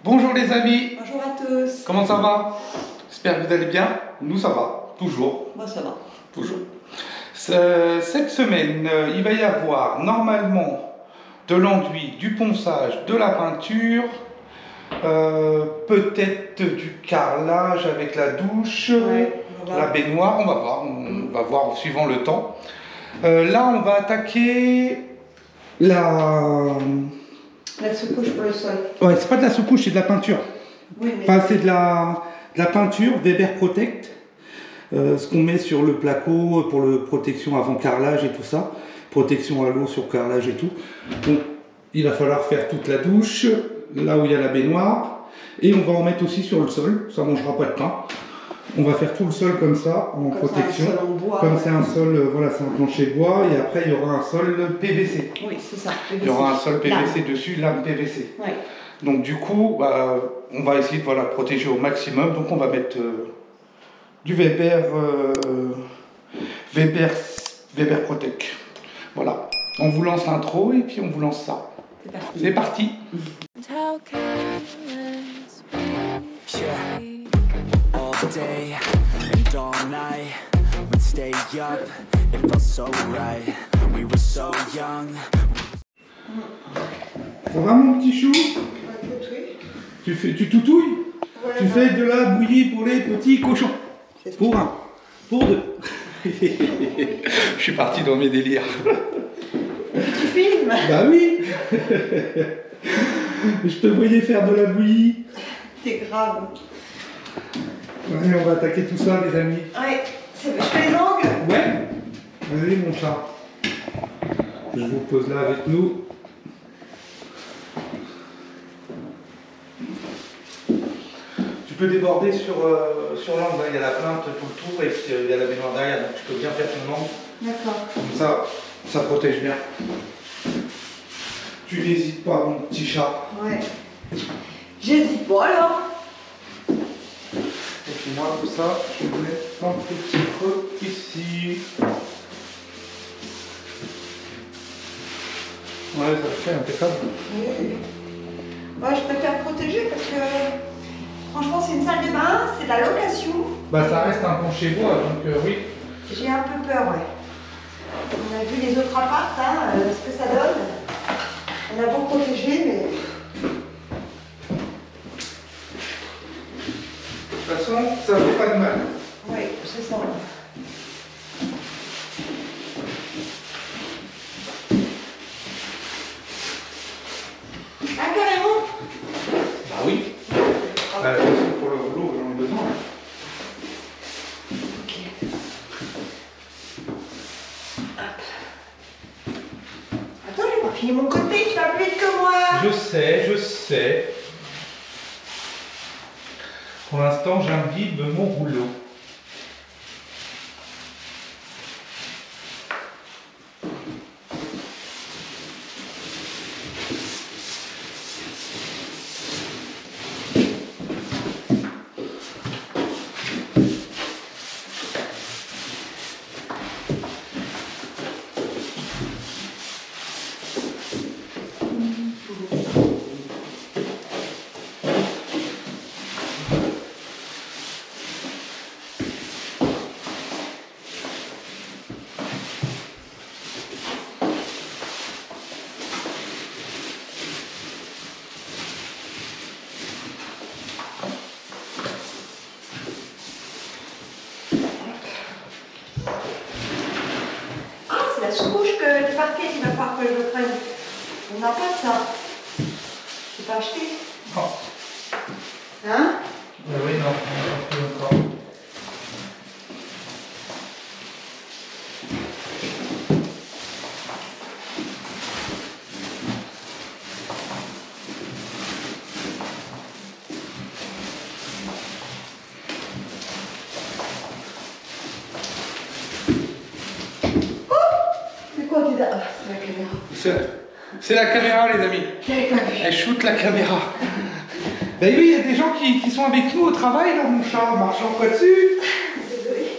Bonjour les amis, Bonjour à tous. comment ça va? J'espère que vous allez bien. Nous ça va, toujours. Moi ça va. Toujours. Cette semaine, il va y avoir normalement de l'enduit, du ponçage, de la peinture, peut-être du carrelage avec la douche, Ouais, la baignoire, on va voir suivant le temps. Là on va attaquer la sous-couche pour le sol. Ouais, c'est pas de la sous-couche, c'est de la peinture. Oui, mais... Enfin, c'est de la peinture Weber Protect, ce qu'on met sur le placo pour le protection avant carrelage et tout ça, protection à l'eau sur carrelage et tout. Donc, il va falloir faire toute la douche, là où il y a la baignoire, et on va en mettre aussi sur le sol, ça mangera pas de pain. On va faire tout le sol comme ça, en protection. C'est un sol en bois, comme ouais. c'est un sol, voilà, c'est un plancher bois, et après il y aura un sol PVC. Oui, c'est ça. Il y aura un sol PVC dessus, lame PVC. Ouais. Donc du coup, on va essayer de protéger au maximum. Donc on va mettre du Weber Protect. Voilà. On vous lance l'intro et puis on vous lance ça. C'est parti. Day and all night we'd stay up, it felt so right, we were so young. Ça va mon petit chou? Tu toutouilles? Ouais, tu fais de la bouillie pour les petits cochons. Pour un, pour deux. Je suis parti dans mes délires. Tu filmes? Bah oui. Je te voyais faire de la bouillie. C'est grave. Allez, on va attaquer tout ça, les amis. Ouais, je fais les ongles? Ouais. Allez, mon chat. Je vous pose là avec nous. Tu peux déborder sur l'angle. Il y a la plainte tout le tour et puis il y a la baignoire derrière. Donc tu peux bien faire ton angle. D'accord. Comme ça protège bien. Tu n'hésites pas, mon petit chat. Ouais. J'hésite pas alors. Et puis moi, tout ça, je vais mettre un petit creux ici. Ouais, ça le fait impeccable. Oui. Ouais, je préfère protéger parce que franchement, c'est une salle de bain, c'est de la location. Bah, ça reste un plancher bois, donc oui. J'ai un peu peur, ouais. On a vu les autres apparts, hein, ce que ça donne. On a beau protéger, mais... De toute façon, ça fait pas de mal. Oui, c'est ça. Ah, carrément? Bah oui. Pour le rouleau, j'en ai besoin. Ok. Hop. Attends, j'ai pas fini mon côté, tu vas plus vite que moi. Je sais. Pour l'instant, j'imbibe mon rouleau. La sous-couche que du parquet, il va falloir que je le prenne. On n'a pas de ça. Je pas acheté. Non. Hein? Oui, non, on n'a pas pris encore. C'est quoi qui ah, c'est la caméra. C'est la caméra, les amis. Elle shoot la caméra. Ben oui, il y a des gens qui sont avec nous au travail, là, mon chat, marchant quoi dessus. Désolée.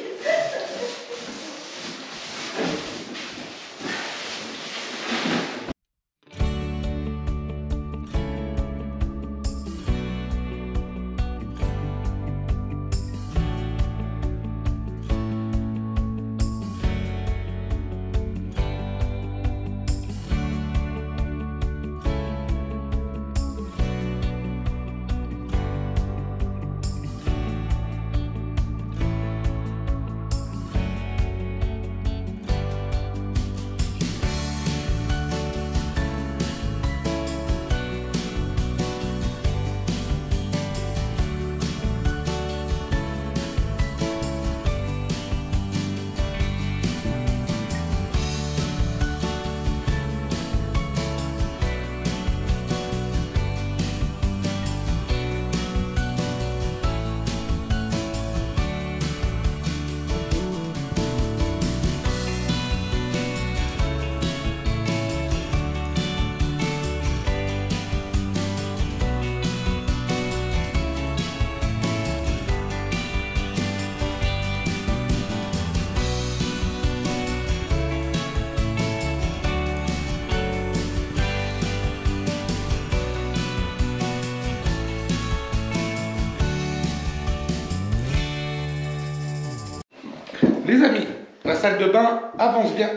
les amis, la salle de bain avance bien.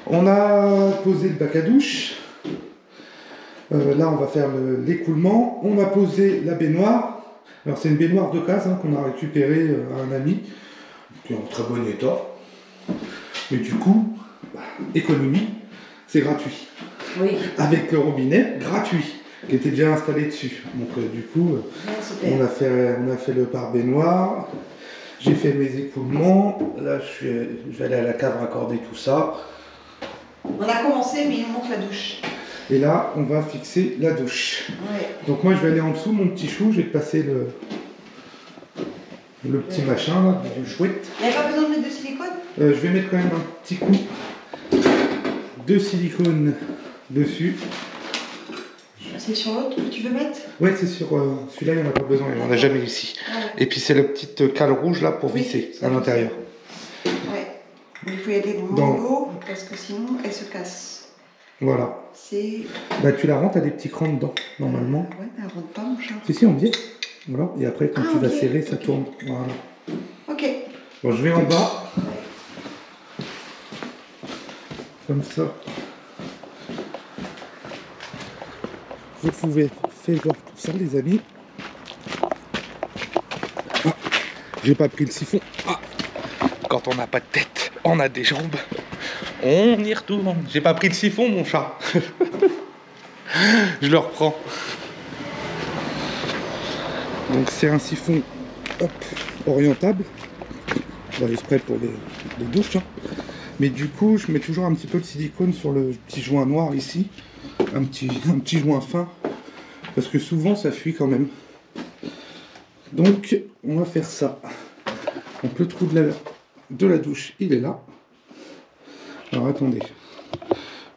On a posé le bac à douche. Là, on va faire l'écoulement. On va poser la baignoire. Alors, c'est une baignoire de case qu'on a récupérée à un ami, qui est en très bon état. Mais du coup, économie, c'est gratuit. Oui. Avec le robinet gratuit, qui était déjà installé dessus. Donc, du coup, on a fait le pare-baignoire. J'ai fait mes écoulements. Là, je vais aller à la cave raccorder tout ça. On a commencé, mais il nous manque la douche. Et là, on va fixer la douche. Ouais. Donc moi, je vais aller en dessous, mon petit chou. Je vais te passer le petit machin, là, du chouette. Il n'y a pas besoin de mettre de silicone? Je vais mettre quand même un petit coup de silicone dessus. C'est sur l'autre que tu veux mettre? Ouais, c'est sur celui-là, il n'y en a pas besoin. Il n'y en a jamais ici. Ouais. Et puis, c'est la petite cale rouge, là, pour visser à l'intérieur. Ouais. Mais il faut y aller de Dans- mollo, parce que sinon, elle se casse. Voilà. C'est... Bah, tu la rentres, t'as des petits crans dedans, normalement. Ouais, mais elle rentre pas, mon chat. Si, on biais. Voilà. Et après, quand Ah, tu vas ok, serrer, ça ok. tourne. Voilà. Ok. Bon, je vais en bas. Comme ça. Vous pouvez faire voir tout ça, les amis. Ah, j'ai pas pris le siphon. Ah, quand on n'a pas de tête, on a des jambes. On y retourne. J'ai pas pris le siphon, mon chat. Je le reprends. Donc c'est un siphon orientable. Bah, exprès pour les douches. Mais du coup, je mets toujours un petit peu de silicone sur le petit joint noir ici. Un petit joint fin. Parce que souvent, ça fuit quand même. Donc, on va faire ça. Donc le trou de la douche, il est là. Alors attendez.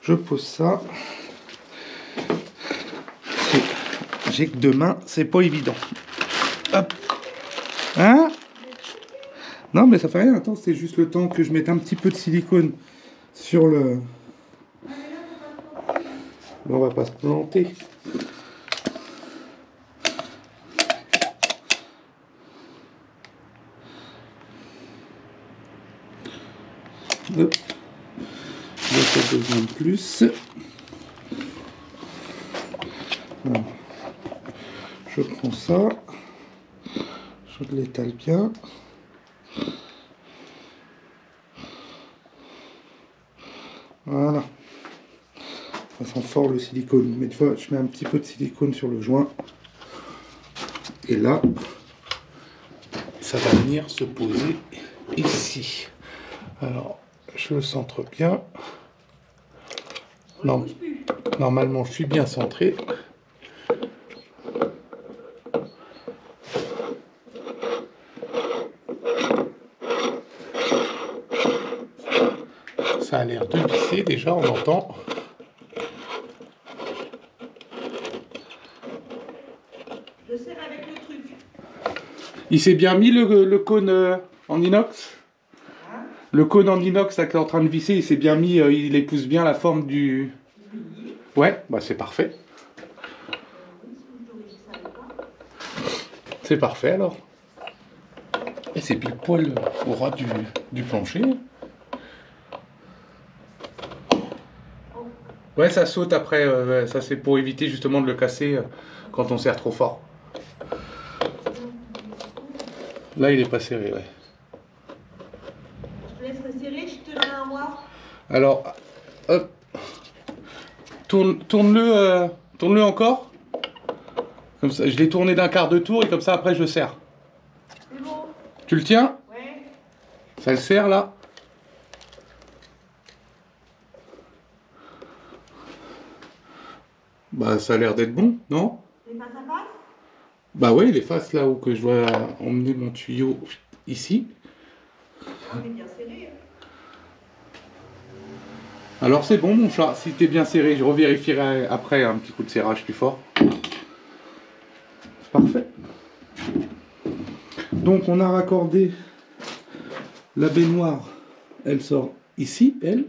Je pose ça. J'ai que deux mains, c'est pas évident. Hop. Hein? Non, mais ça fait rien. Attends, c'est juste le temps que je mette un petit peu de silicone sur le... On va pas se planter. Hop. Là, ça a besoin de plus. Alors, je prends ça. Je l'étale bien. Voilà. Ça sent fort le silicone. Mais tu vois, je mets un petit peu de silicone sur le joint. Et là, ça va venir se poser ici. Alors, je le centre bien. Non, normalement, je suis bien centré. Ça a l'air de visser déjà, on entend. Je serre avec le truc. Il s'est bien mis le cône en inox? Le cône en inox là, qui est en train de visser, il s'est bien mis, il épouse bien la forme du... Ouais, bah c'est parfait. C'est parfait alors. Et c'est pile poil au ras du plancher. Ouais, ça saute après, ça c'est pour éviter justement de le casser quand on serre trop fort. Là il est pas serré, ouais. Je te laisse resserrer, je te donne un moi. Alors, hop, tourne-le encore. Comme ça, je l'ai tourné d'un quart de tour et comme ça après je serre. C'est bon. Tu le tiens? Ouais. Ça le serre là. Bah ça a l'air d'être bon, non? Les faces à face? Bah ouais, les faces là où que je dois emmener mon tuyau ici. On est bien serré. Alors c'est bon mon chat, si t'es bien serré, je revérifierai après un petit coup de serrage plus fort. C'est parfait. Donc on a raccordé la baignoire, elle sort ici, elle.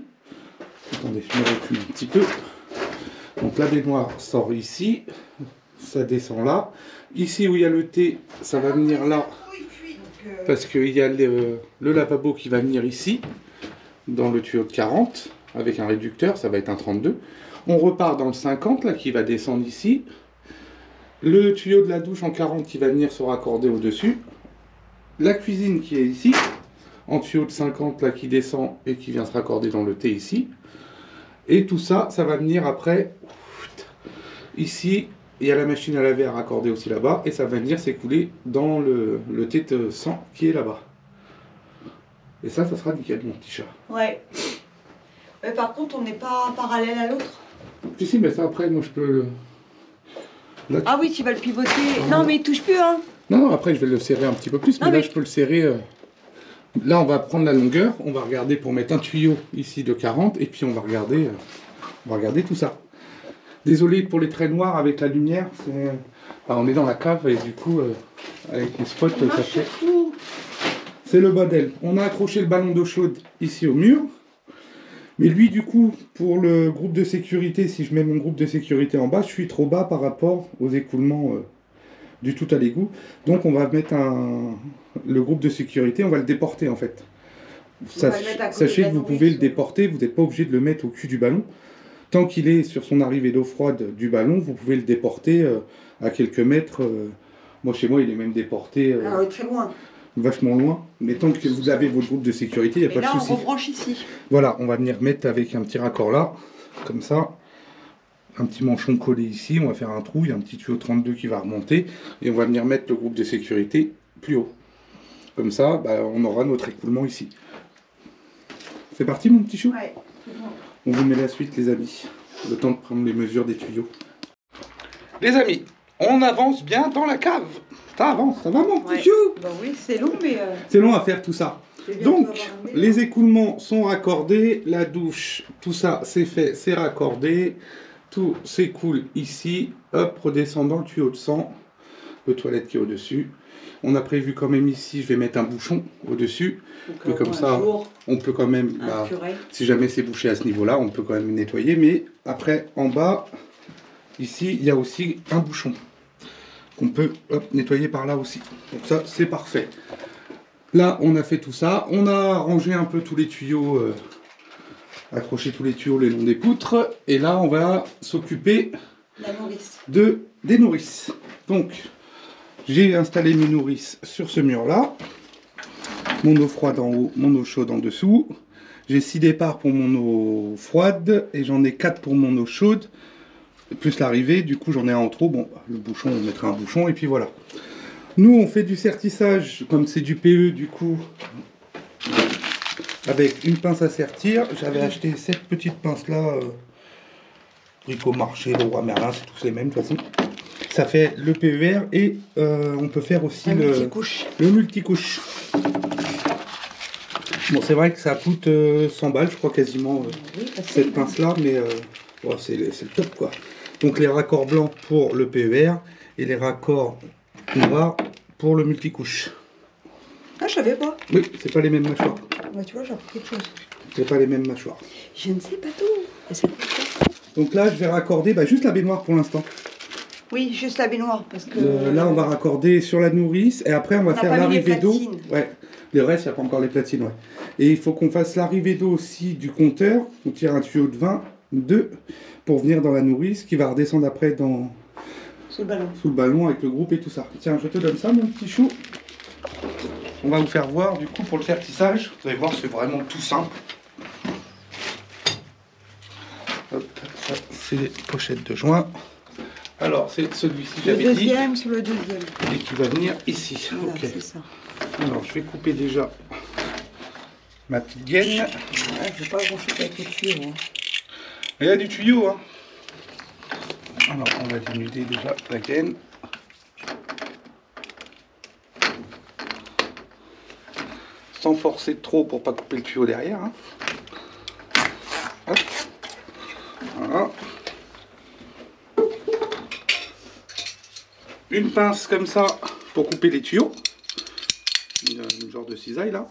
Attendez, je me recule un petit peu. Donc la baignoire sort ici, ça descend là. Ici où il y a le thé, ça va venir là. Il cuit, donc Parce qu'il y a le lavabo qui va venir ici, dans le tuyau de 40, avec un réducteur, ça va être un 32. On repart dans le 50, là, qui va descendre ici. Le tuyau de la douche en 40 qui va venir se raccorder au-dessus. La cuisine qui est ici, en tuyau de 50, là, qui descend et qui vient se raccorder dans le T ici. Et tout ça, ça va venir après, ici. Il y a la machine à laver à raccorder aussi là-bas, et ça va venir s'écouler dans le T de 100 qui est là-bas. Et ça sera nickel, mon petit chat. Ouais. Mais par contre, on n'est pas parallèle à l'autre. Si, mais ça après, moi je peux... Là, Ah oui, tu vas le pivoter. Non, mais il touche plus, hein. Non, après je vais le serrer un petit peu plus, mais là je peux le serrer... Là, on va prendre la longueur, on va regarder pour mettre un tuyau ici de 40, et puis on va regarder tout ça. Désolé pour les traits noirs avec la lumière, on est dans la cave et du coup, avec les spots, ça fait... C'est le bordel. On a accroché le ballon d'eau chaude ici au mur, mais lui, du coup, pour le groupe de sécurité, si je mets mon groupe de sécurité en bas, je suis trop bas par rapport aux écoulements du tout à l'égout. Donc on va mettre le groupe de sécurité, on va le déporter en fait. Sachez que vous pouvez le déporter, vous n'êtes pas obligé de le mettre au cul du ballon. Tant qu'il est sur son arrivée d'eau froide du ballon, vous pouvez le déporter à quelques mètres. Moi, chez moi, il est même déporté très loin. Vachement loin. Mais tant que vous avez votre groupe de sécurité, il n'y a pas de souci. Là, on rebranche ici. Voilà, on va venir mettre avec un petit raccord là, comme ça. Un petit manchon collé ici, on va faire un trou, il y a un petit tuyau 32 qui va remonter. Et on va venir mettre le groupe de sécurité plus haut. Comme ça, on aura notre écoulement ici. C'est parti, mon petit chou? Ouais, c'est bon. On vous met la suite, les amis. Le temps de prendre les mesures des tuyaux. Les amis, on avance bien dans la cave. Ça avance, ça va mon petit chou? Bah oui, c'est long, mais... C'est long à faire tout ça. Donc, les écoulements sont raccordés. La douche, tout ça, c'est fait, c'est raccordé. Tout s'écoule ici. Hop, redescendant le tuyau de sang. Le toilette qui est au-dessus. On a prévu quand même ici, je vais mettre un bouchon au-dessus. Et comme ça, on peut quand même, si jamais c'est bouché à ce niveau-là, on peut quand même nettoyer. Mais après, en bas, ici, il y a aussi un bouchon qu'on peut nettoyer par là aussi. Donc ça, c'est parfait. Là, on a fait tout ça. On a rangé un peu tous les tuyaux, accroché tous les tuyaux le long des poutres. Et là, on va s'occuper des nourrices. Donc, j'ai installé mes nourrices sur ce mur-là. Mon eau froide en haut, mon eau chaude en dessous. J'ai 6 départs pour mon eau froide et j'en ai 4 pour mon eau chaude. Plus l'arrivée, du coup j'en ai un en trop. Bon, le bouchon, on mettra un bouchon et puis voilà. Nous, on fait du sertissage, comme c'est du PE, du coup, avec une pince à sertir. J'avais acheté cette petite pince-là, Bricomarché, le Roi Merlin, c'est tous les mêmes de toute façon. Ça fait le PER et on peut faire aussi le multicouche. Bon, c'est vrai que ça coûte 100 balles, je crois quasiment, cette pince-là, mais c'est le top quoi. Donc les raccords blancs pour le PER et les raccords noirs pour le multicouche. Ah, je savais pas. Oui, c'est pas les mêmes mâchoires. Bah, tu vois, j'ai appris quelque chose. C'est pas les mêmes mâchoires. Je ne sais pas tout. Donc là, je vais raccorder juste la baignoire pour l'instant. Oui, juste la baignoire. Parce que là, on va raccorder sur la nourrice et après, on va faire l'arrivée d'eau. Ouais. Le reste, il n'y a pas encore les platines. Ouais. Et il faut qu'on fasse l'arrivée d'eau aussi du compteur. On tire un tuyau de 22 pour venir dans la nourrice qui va redescendre après dans... Sous le ballon. Sous le ballon avec le groupe et tout ça. Tiens, je te donne ça, mon petit chou. On va vous faire voir, du coup, pour le sertissage. Vous allez voir, c'est vraiment tout simple. Hop, ça, c'est les pochettes de joint. Alors, c'est celui-ci, j'avais dit. Le deuxième sur le deuxième. Et qui va venir ici. Voilà, ok. c'est ça. Alors, je vais couper déjà ma petite gaine. Ouais, je vais pas grand chose avec le tuyau. Hein. Il y a du tuyau, hein. Alors, on va dénuder déjà la gaine. Sans forcer trop pour pas couper le tuyau derrière. Hein. Hop. Voilà. Une pince comme ça pour couper les tuyaux. Une genre de cisaille là.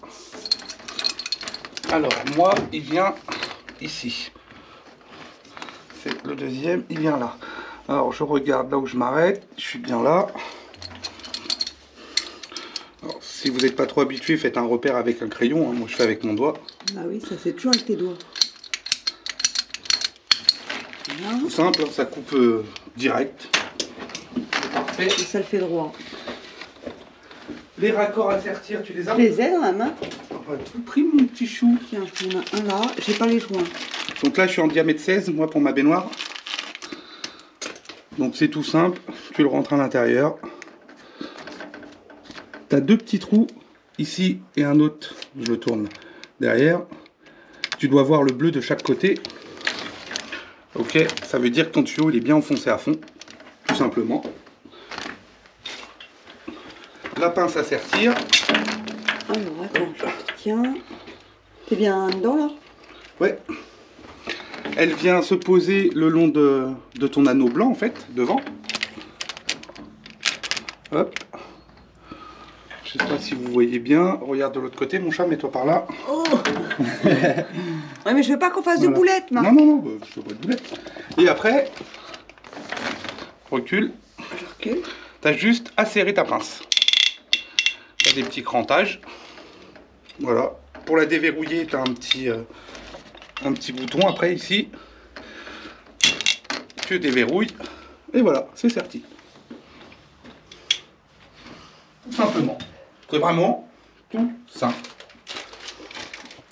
Alors, moi, il vient ici. C'est le deuxième, il vient là. Alors, je regarde là où je m'arrête. Je suis bien là. Alors, Si vous n'êtes pas trop habitué, faites un repère avec un crayon. Hein. Moi, je fais avec mon doigt. Ah oui, ça c'est toujours avec tes doigts. Voilà. Tout simple, hein, ça coupe direct. C'est parfait. Et ça le fait droit. Les raccords à sertir, tu les as? Je les ai dans la main. On va tout pris, mon petit chou. Tiens, il y en a un là. J'ai pas les joints. Donc là, je suis en diamètre 16, moi, pour ma baignoire. Donc c'est tout simple. Tu le rentres à l'intérieur. Tu as deux petits trous, ici et un autre. Je le tourne derrière. Tu dois voir le bleu de chaque côté. Ok, ça veut dire que ton tuyau, il est bien enfoncé à fond. Tout simplement. La pince à sertir. Alors, attends, tiens. T'es bien dedans là? Ouais. Elle vient se poser le long de ton anneau blanc, en fait, devant. Hop. Je sais pas si vous voyez bien. Regarde de l'autre côté, mon chat, mets-toi par là. Oh. Ouais, mais je veux pas qu'on fasse de boulettes, Marc. Non, non, non, je veux pas de boulettes. Et après, recule. Je recule. T'as juste à serrer ta pince. T'as des petits crantages. Voilà. Pour la déverrouiller, t'as un petit bouton après ici. Tu déverrouilles. Et voilà, c'est sorti. Tout simplement. C'est vraiment tout simple.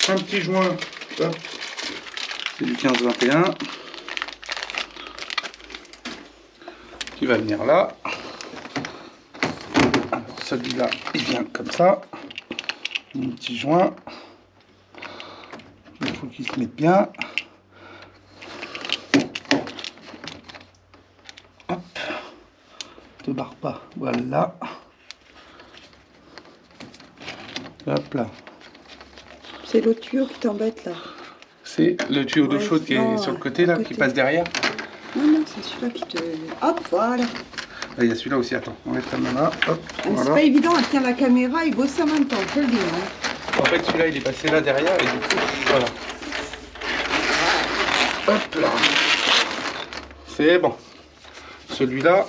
Un petit joint. Hop. C'est du 15-21. Qui va venir là. Alors celui-là, il vient comme ça. Un petit joint. Il faut qu'il se mette bien. Hop. Te barre pas. Voilà. Hop là. C'est l'autre tuyau qui t'embête là. C'est le tuyau d'eau Ouais, chaude qui non, est sur le côté là, qui passe derrière. Non, non, c'est celui-là qui te... Hop, voilà. Ah, il y a celui-là aussi, attends. On met ta main là. Hop. C'est Voilà. pas évident à tenir la caméra et bosser en même temps, je te le dis. Hein. En fait, celui-là, il est passé là derrière et du coup, voilà. Hop là. C'est bon. Celui-là,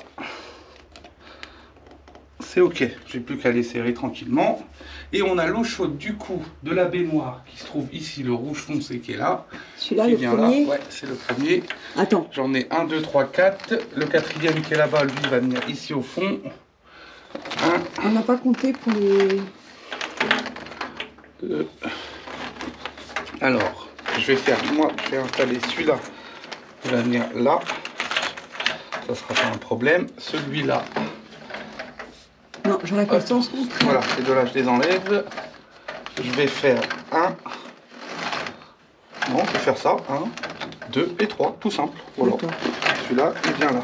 c'est ok. J'ai plus qu'à les serrer tranquillement. Et on a l'eau chaude du coup de la baignoire qui se trouve ici, le rouge foncé qui est là. Celui-là, Qui le vient premier. là. Ouais, c'est le premier. Attends. J'en ai 1, 2, 3, 4. Le quatrième qui est là-bas, lui, va venir ici au fond. On n'a pas compté pour les... Alors, je vais faire, moi, je vais installer celui-là. Il va venir là. Ça sera pas un problème. Celui-là. Non, j'aurais pas le sens. Voilà, ces deux-là, je les enlève. Je vais faire 1. Non, je vais faire ça. 1, 2 et 3, tout simple. Voilà. Celui-là, il vient là.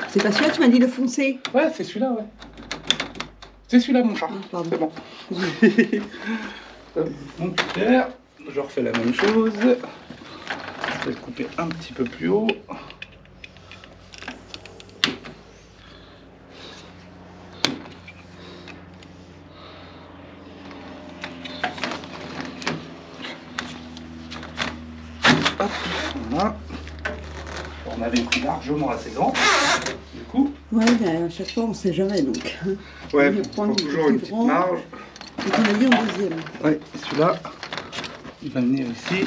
C'est pas celui-là, tu m'as dit le foncé. Ouais, c'est celui-là, ouais. C'est celui-là, mon chat. Ah, pardon. C'est bon. Donc, super. Je refais la même chose. Je vais le couper un petit peu plus haut. Hop, voilà. On avait pris largement assez grand, du coup. Ouais, mais à chaque fois, on sait jamais, donc. Ouais, On il va faut prendre toujours le une plus petite grand. marge. Et tu m'as dit en deuxième. Ouais, et celui-là, il va venir ici,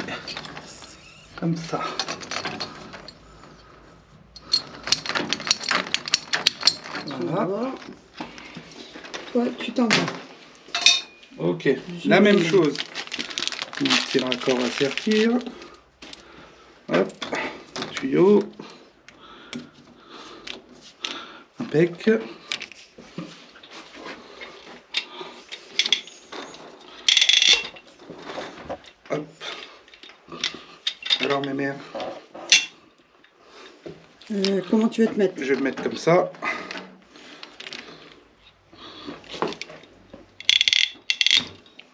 comme ça. Voilà. Toi, tu t'en vas. Ok, la même chose. Un petit raccord à sertir. Hop, tuyau. Impec. Hop. Alors mes mères, Comment tu veux te mettre? je vais me mettre comme ça.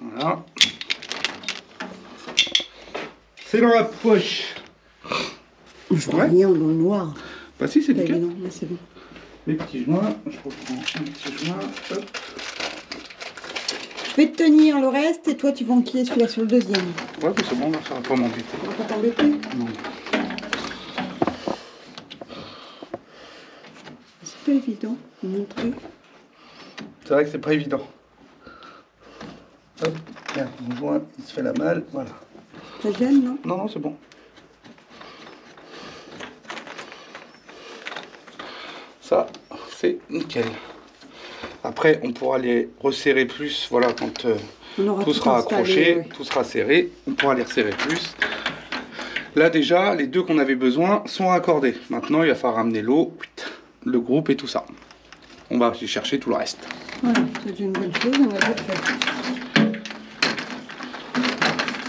Voilà. C'est dans la poche. Je vois rien dans le noir. Bah si, c'est Bah, nickel. non, là c'est bon. Les petits joints, je reprends un petit joint. Hop. Je vais te tenir le reste et toi tu vas enquiller celui-là sur le deuxième. Ouais, mais c'est bon, là, ça va pas m'embêter. On va pas t'embêter. Non. C'est pas évident de montrer. C'est vrai que c'est pas évident. Hop, tiens, mon joint, il se fait la malle, voilà. Ça gêne, non? Non, non, c'est bon. Ça, c'est nickel. Après, on pourra les resserrer plus, voilà, quand tout sera accroché, ouais. Tout sera serré, on pourra les resserrer plus. Là, déjà, les deux qu'on avait besoin sont raccordés. Maintenant, il va falloir ramener l'eau, le groupe et tout ça. On va aller chercher tout le reste. Voilà, c'est une bonne chose, on va le faire.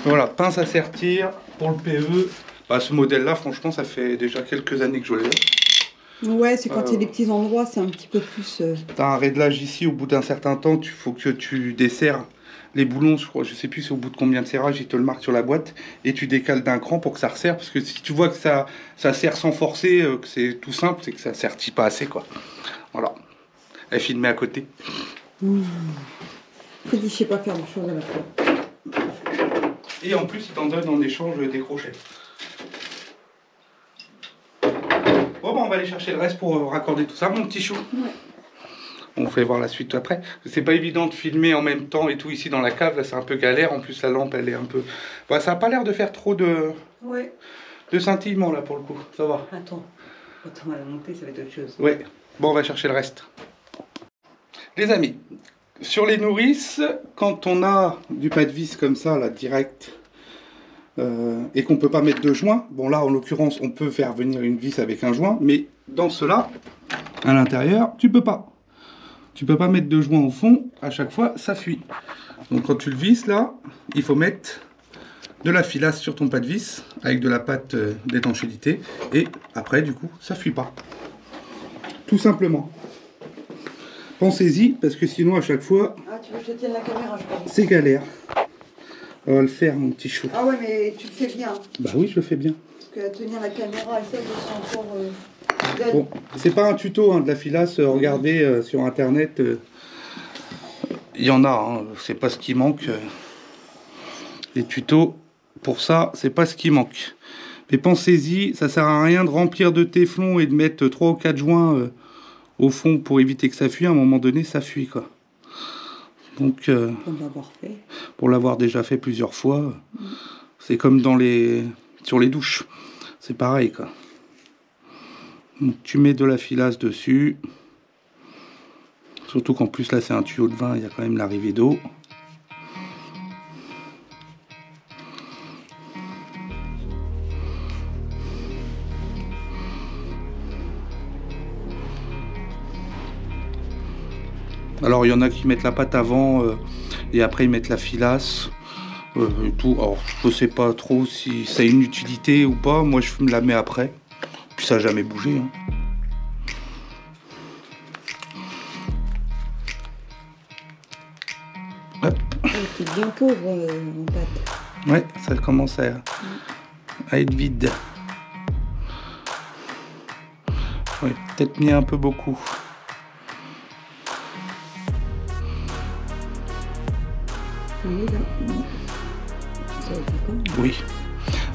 Voilà, pince à sertir pour le PE. Bah, ce modèle-là, franchement, ça fait déjà quelques années que je l'ai. Ouais, c'est quand il y a des petits endroits, c'est un petit peu plus... T'as un réglage ici, au bout d'un certain temps, il faut que tu desserres les boulons, je sais plus c'est au bout de combien de serrage, il te le marque sur la boîte, et tu décales d'un cran pour que ça resserre, parce que si tu vois que ça serre sans forcer, que c'est tout simple, c'est que ça sertit pas assez, quoi. Voilà. Elle filmait à côté. Je dis, je sais pas faire des choses à la fois. Et en plus, il t'en donne en échange des crochets. Bon, bah, on va aller chercher le reste pour raccorder tout ça, mon petit chou. Ouais. On fait voir la suite après. C'est pas évident de filmer en même temps et tout ici dans la cave. Là, c'est un peu galère. En plus, la lampe, elle est un peu... Bah, ça a pas l'air de faire trop de... Ouais. De scintillement, là, pour le coup. Ça va. Attends, on va la monter, ça va être autre chose. Ouais. Bon, on va chercher le reste. Les amis, sur les nourrices, quand on a du pas de vis comme ça, là, direct... et qu'on peut pas mettre de joint. Bon là en l'occurrence on peut faire venir une vis avec un joint, mais dans cela, à l'intérieur, tu peux pas. Tu peux pas mettre de joint au fond, à chaque fois ça fuit. Donc quand tu le visses là, il faut mettre de la filasse sur ton pas de vis, avec de la pâte d'étanchéité, et après du coup ça fuit pas. Tout simplement. Pensez-y, parce que sinon à chaque fois... Ah tu veux que je tienne la caméra, je crois. C'est galère. On va le faire, mon petit chou. Ah ouais, mais tu le fais bien. Bah oui, je le fais bien. Parce que tenir la caméra, ça, c'est encore... Bon, c'est pas un tuto, hein, de la filasse. Regardez sur Internet. Il y en a, hein, c'est pas ce qui manque. Les tutos, pour ça, c'est pas ce qui manque. Mais pensez-y, ça sert à rien de remplir de téflon et de mettre 3 ou 4 joints au fond pour éviter que ça fuit. À un moment donné, ça fuit, quoi. Donc, pour l'avoir déjà fait plusieurs fois, c'est comme sur les douches, c'est pareil, quoi. Donc, tu mets de la filasse dessus, surtout qu'en plus là c'est un tuyau de vin, il y a quand même l'arrivée d'eau. Alors il y en a qui mettent la pâte avant et après ils mettent la filasse et tout. Alors je sais pas trop si ça a une utilité ou pas. Moi je me la mets après. Puis ça n'a jamais bougé. Hein. Hop. C'est bien pauvre en pâte. Ouais, ça commence à être vide. Ouais, peut-être mis un peu beaucoup. Oui.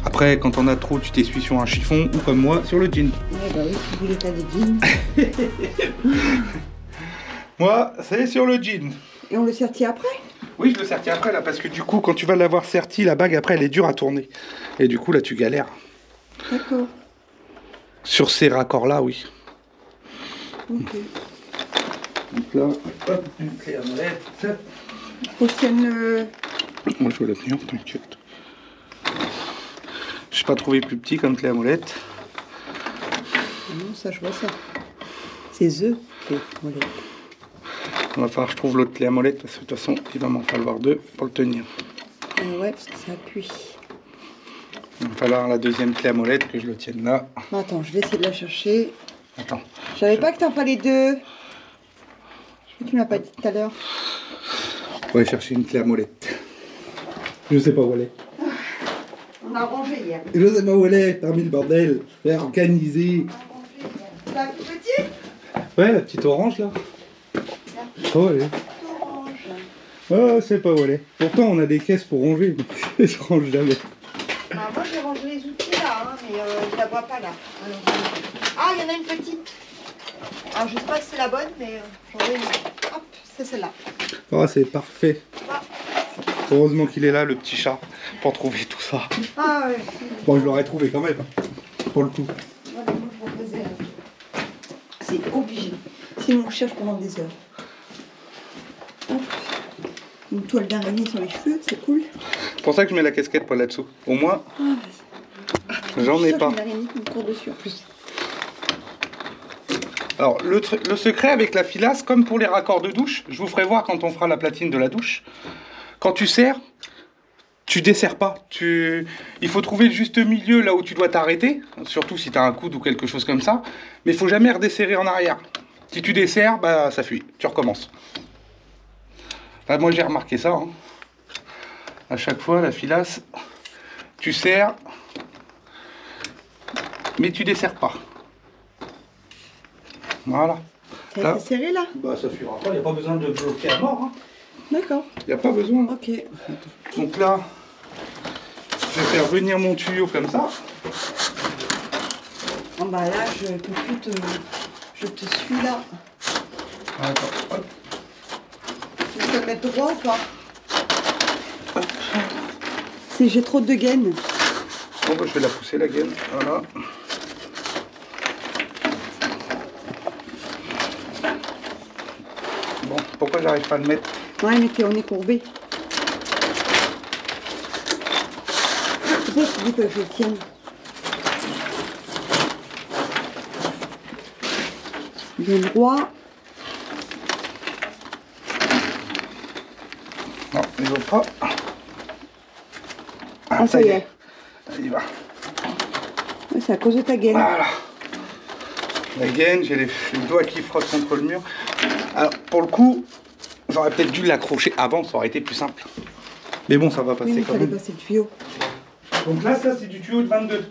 Après, quand on a trop, tu t'essuies sur un chiffon ou comme moi, sur le jean. Ouais, bah oui, tu voulais pas des jeans. Moi, c'est sur le jean. Et on le sertit après? Oui, je le sertis après, là, parce que du coup, quand tu vas l'avoir serti, la bague, après, elle est dure à tourner. Et du coup, là, tu galères. D'accord. Sur ces raccords-là, oui. Ok. Donc là, hop, une clé à molette. Prochaine... Moi, je vais la tenir, t'inquiète. Je n'ai pas trouvé plus petit comme clé à molette. Non, ça, je vois ça. C'est clé à molette. Il va falloir que je trouve l'autre clé à molette, parce que de toute façon, il va m'en falloir deux pour le tenir. Ouais, parce que ça appuie. Il va falloir la deuxième clé à molette, que je le tienne là. Attends, je vais essayer de la chercher. Attends. Je savais pas que t'en fallait deux. Tu m'as pas dit tout à l'heure. On va aller chercher une clé à molette. Je sais pas où elle est. On a rangé hier. Je sais pas où elle est, parmi le bordel. Je vais organiser. C'est la plus petite? Ouais, la petite orange là. Oh, elle est. Orange. Oh, je sais pas où elle est. Pourtant, on a des caisses pour ranger, mais je range jamais. Bah, moi, j'ai rangé les outils là, hein, mais je la vois pas là. Alors, ah, il y en a une petite. Alors, je sais pas si c'est la bonne, mais j'en ai une. Hop, c'est celle-là. Oh, c'est parfait. Ah. Heureusement qu'il est là, le petit chat, pour trouver tout ça. Ah ouais. Bon, je l'aurais trouvé quand même, pour le coup. Voilà, moi, je me faisais, c'est obligé. Sinon, on cherche pendant des heures. Hop. Une toile d'araignée sur les cheveux, c'est cool. C'est pour ça que je mets la casquette pour là-dessous. Au moins, j'en ai pas. Une araignée qui me court dessus en plus. Alors, le secret avec la filasse, comme pour les raccords de douche, je vous ferai voir quand on fera la platine de la douche. Quand tu serres, tu desserres pas. Il faut trouver le juste milieu là où tu dois t'arrêter, surtout si tu as un coude ou quelque chose comme ça. Mais il faut jamais redesserrer en arrière. Si tu desserres, bah, ça fuit. Tu recommences. Enfin, moi, j'ai remarqué ça. Hein. À chaque fois, la filasse, tu serres, mais tu desserres pas. Voilà. Ça a été serré là? Bah, ça fuira pas. Il n'y a pas besoin de bloquer à mort. Hein. D'accord. Il n'y a pas besoin. Ok. Donc là, je vais faire venir mon tuyau comme ça. Oh bah là, je peux plus te... Je te suis là. Attends, hop. Tu veux te mettre droit ou pas? Si j'ai trop de gaine. Bon, bah, je vais la pousser la gaine. Voilà. Bon, pourquoi j'arrive pas à le mettre? Ouais, mais on est courbé. C'est pour ça que je dis que je le tienne. Bien droit. Non, il ne veut pas. Ah, ça y est. Il y va. Ouais, c'est à cause de ta gaine. Voilà. La gaine, j'ai le doigt qui frotte contre le mur. Alors, pour le coup, j'aurais peut-être dû l'accrocher avant, ça aurait été plus simple. Mais bon, ça va passer Oui, quand fallait même. passer le tuyau. Donc là, ça, c'est du tuyau de 22.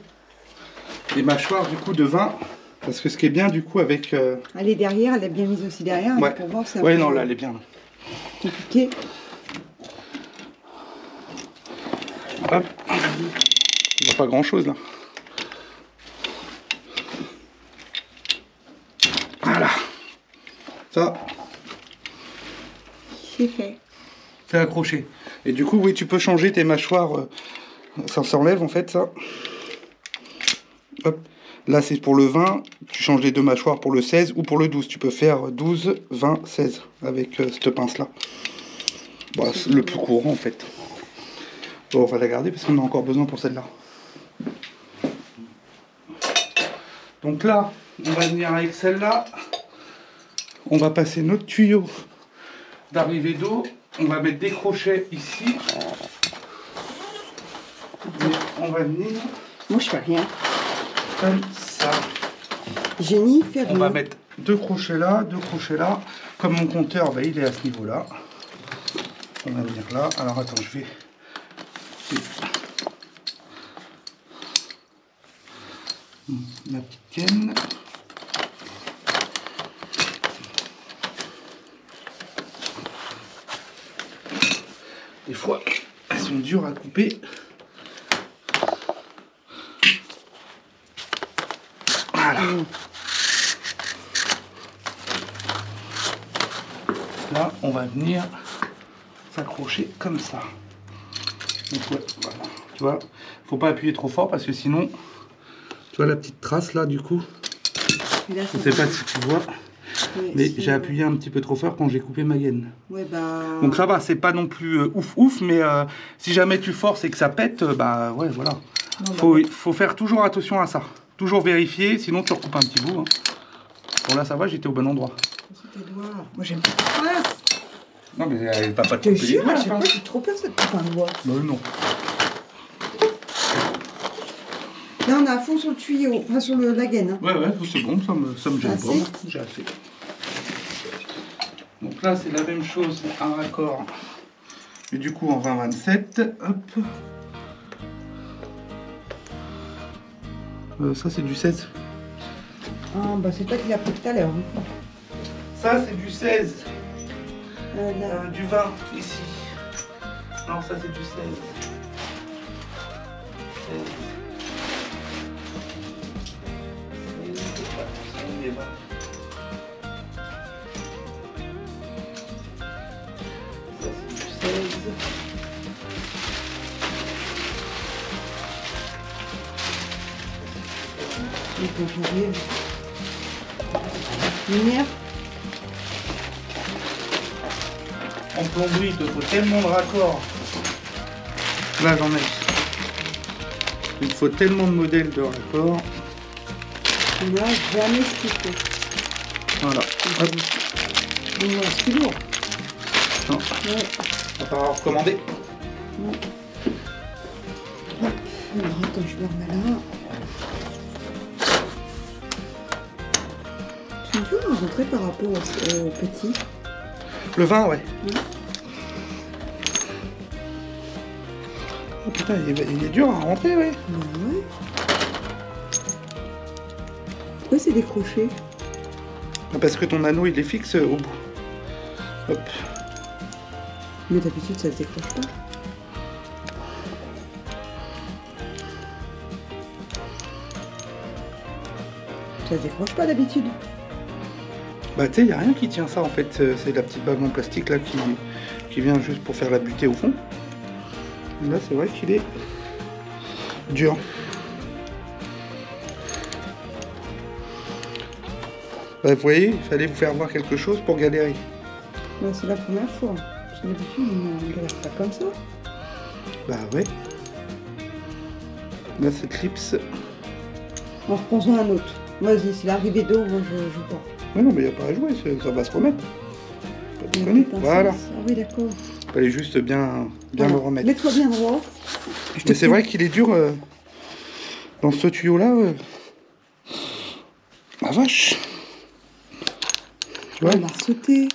Les mâchoires, du coup, de 20. Parce que ce qui est bien, du coup, avec... Elle est derrière, elle est bien mise aussi derrière. Ouais, Pour voir, c'est un ouais peu non, là, elle est bien. compliqué. Hop. Il n'y a pas grand-chose, là. Voilà. Ça, C'est fait. c'est accroché. Et du coup, oui, tu peux changer tes mâchoires. Ça s'enlève, en fait, ça. Hop. Là, c'est pour le 20. Tu changes les deux mâchoires pour le 16 ou pour le 12. Tu peux faire 12, 20, 16 avec cette pince-là. Bon, c'est le plus courant, en fait. Bon, on va la garder parce qu'on a encore besoin pour celle-là. Donc là, on va venir avec celle-là. On va passer notre tuyau d'arrivée d'eau. On va mettre des crochets ici. Et on va venir Moi, je fais rien. comme ça. Génie, fait rien. On va mettre deux crochets là, deux crochets là. Comme mon compteur, bah, il est à ce niveau-là. On va venir là. Alors attends, je vais... ma petite gaine. Des fois, elles sont dures à couper. Voilà. Là, on va venir s'accrocher comme ça. Donc, ouais, voilà. Tu vois, faut pas appuyer trop fort parce que sinon, tu vois la petite trace là du coup. Là, Je sais pas si tu vois, ouais, mais j'ai appuyé un petit peu trop fort quand j'ai coupé ma gaine. Ouais, bah... Donc ça va, c'est pas non plus ouf, mais si jamais tu forces et que ça pète, bah ouais, voilà. Non, Faut faire toujours attention à ça. Toujours vérifier, sinon tu recoupes un petit bout. Hein. Bon là ça va, j'étais au bon endroit. Tes doigts. Moi, j'aime pas cette pince. Non mais elle va pas te Je te couper les jure, doigts, à je chaque fois, pense. je suis trop peur cette pince de doigt. Bah non. Là, on est à fond sur le tuyau, enfin sur la gaine. Hein. Ouais, c'est bon, ça me gêne Assez. pas. J'ai assez. Donc là, c'est la même chose, un raccord. Et du coup, en 20-27, hop. Ça, c'est du 16. Ah, bah c'est toi qui l'as pris tout à l'heure. Hein. Ça, c'est du 16. Là. Du 20, ici. Non, ça, c'est du 16. 16. Ça, c'est du 16. Il faut changer. Lumière. En plomberie, il te faut tellement de raccords. Là, j'en ai. Il te faut tellement de modèles de raccords. On n'a jamais ce qu'il faut. Voilà. Hop. Ouais, c'est lourd. Non. Ouais. On va falloir recommander. Non. Hop. Alors, attends, je me remets là. C'est dur à rentrer par rapport au petit. Le vin, ouais. Oui. Oh putain, il est dur à rentrer, ouais. Ben ouais. Pourquoi c'est décroché? Parce que ton anneau, il est fixe au bout. Hop. Mais d'habitude, ça se décroche pas. Ça se décroche pas d'habitude. Bah tu sais, il n'y a rien qui tient ça en fait. C'est la petite bague en plastique là qui vient juste pour faire la butée au fond. Et là, c'est vrai qu'il est dur. Bah, vous voyez, il fallait vous faire voir quelque chose pour galérer. Ouais, c'est la première fois. Parce que d'habitude, on ne galère pas comme ça. Bah ouais. Là, cette clips. On reprend un autre. Vas-y, c'est l'arrivée d'eau, moi je joue pas. Mais non, mais il n'y a pas à jouer, ça va se remettre. Pas déconner. Voilà. Ah oui, d'accord. Il fallait juste bien le remettre. Mets-toi bien droit. Mais c'est vrai qu'il est dur dans ce tuyau là. La vache. Tu vois, il a sauté.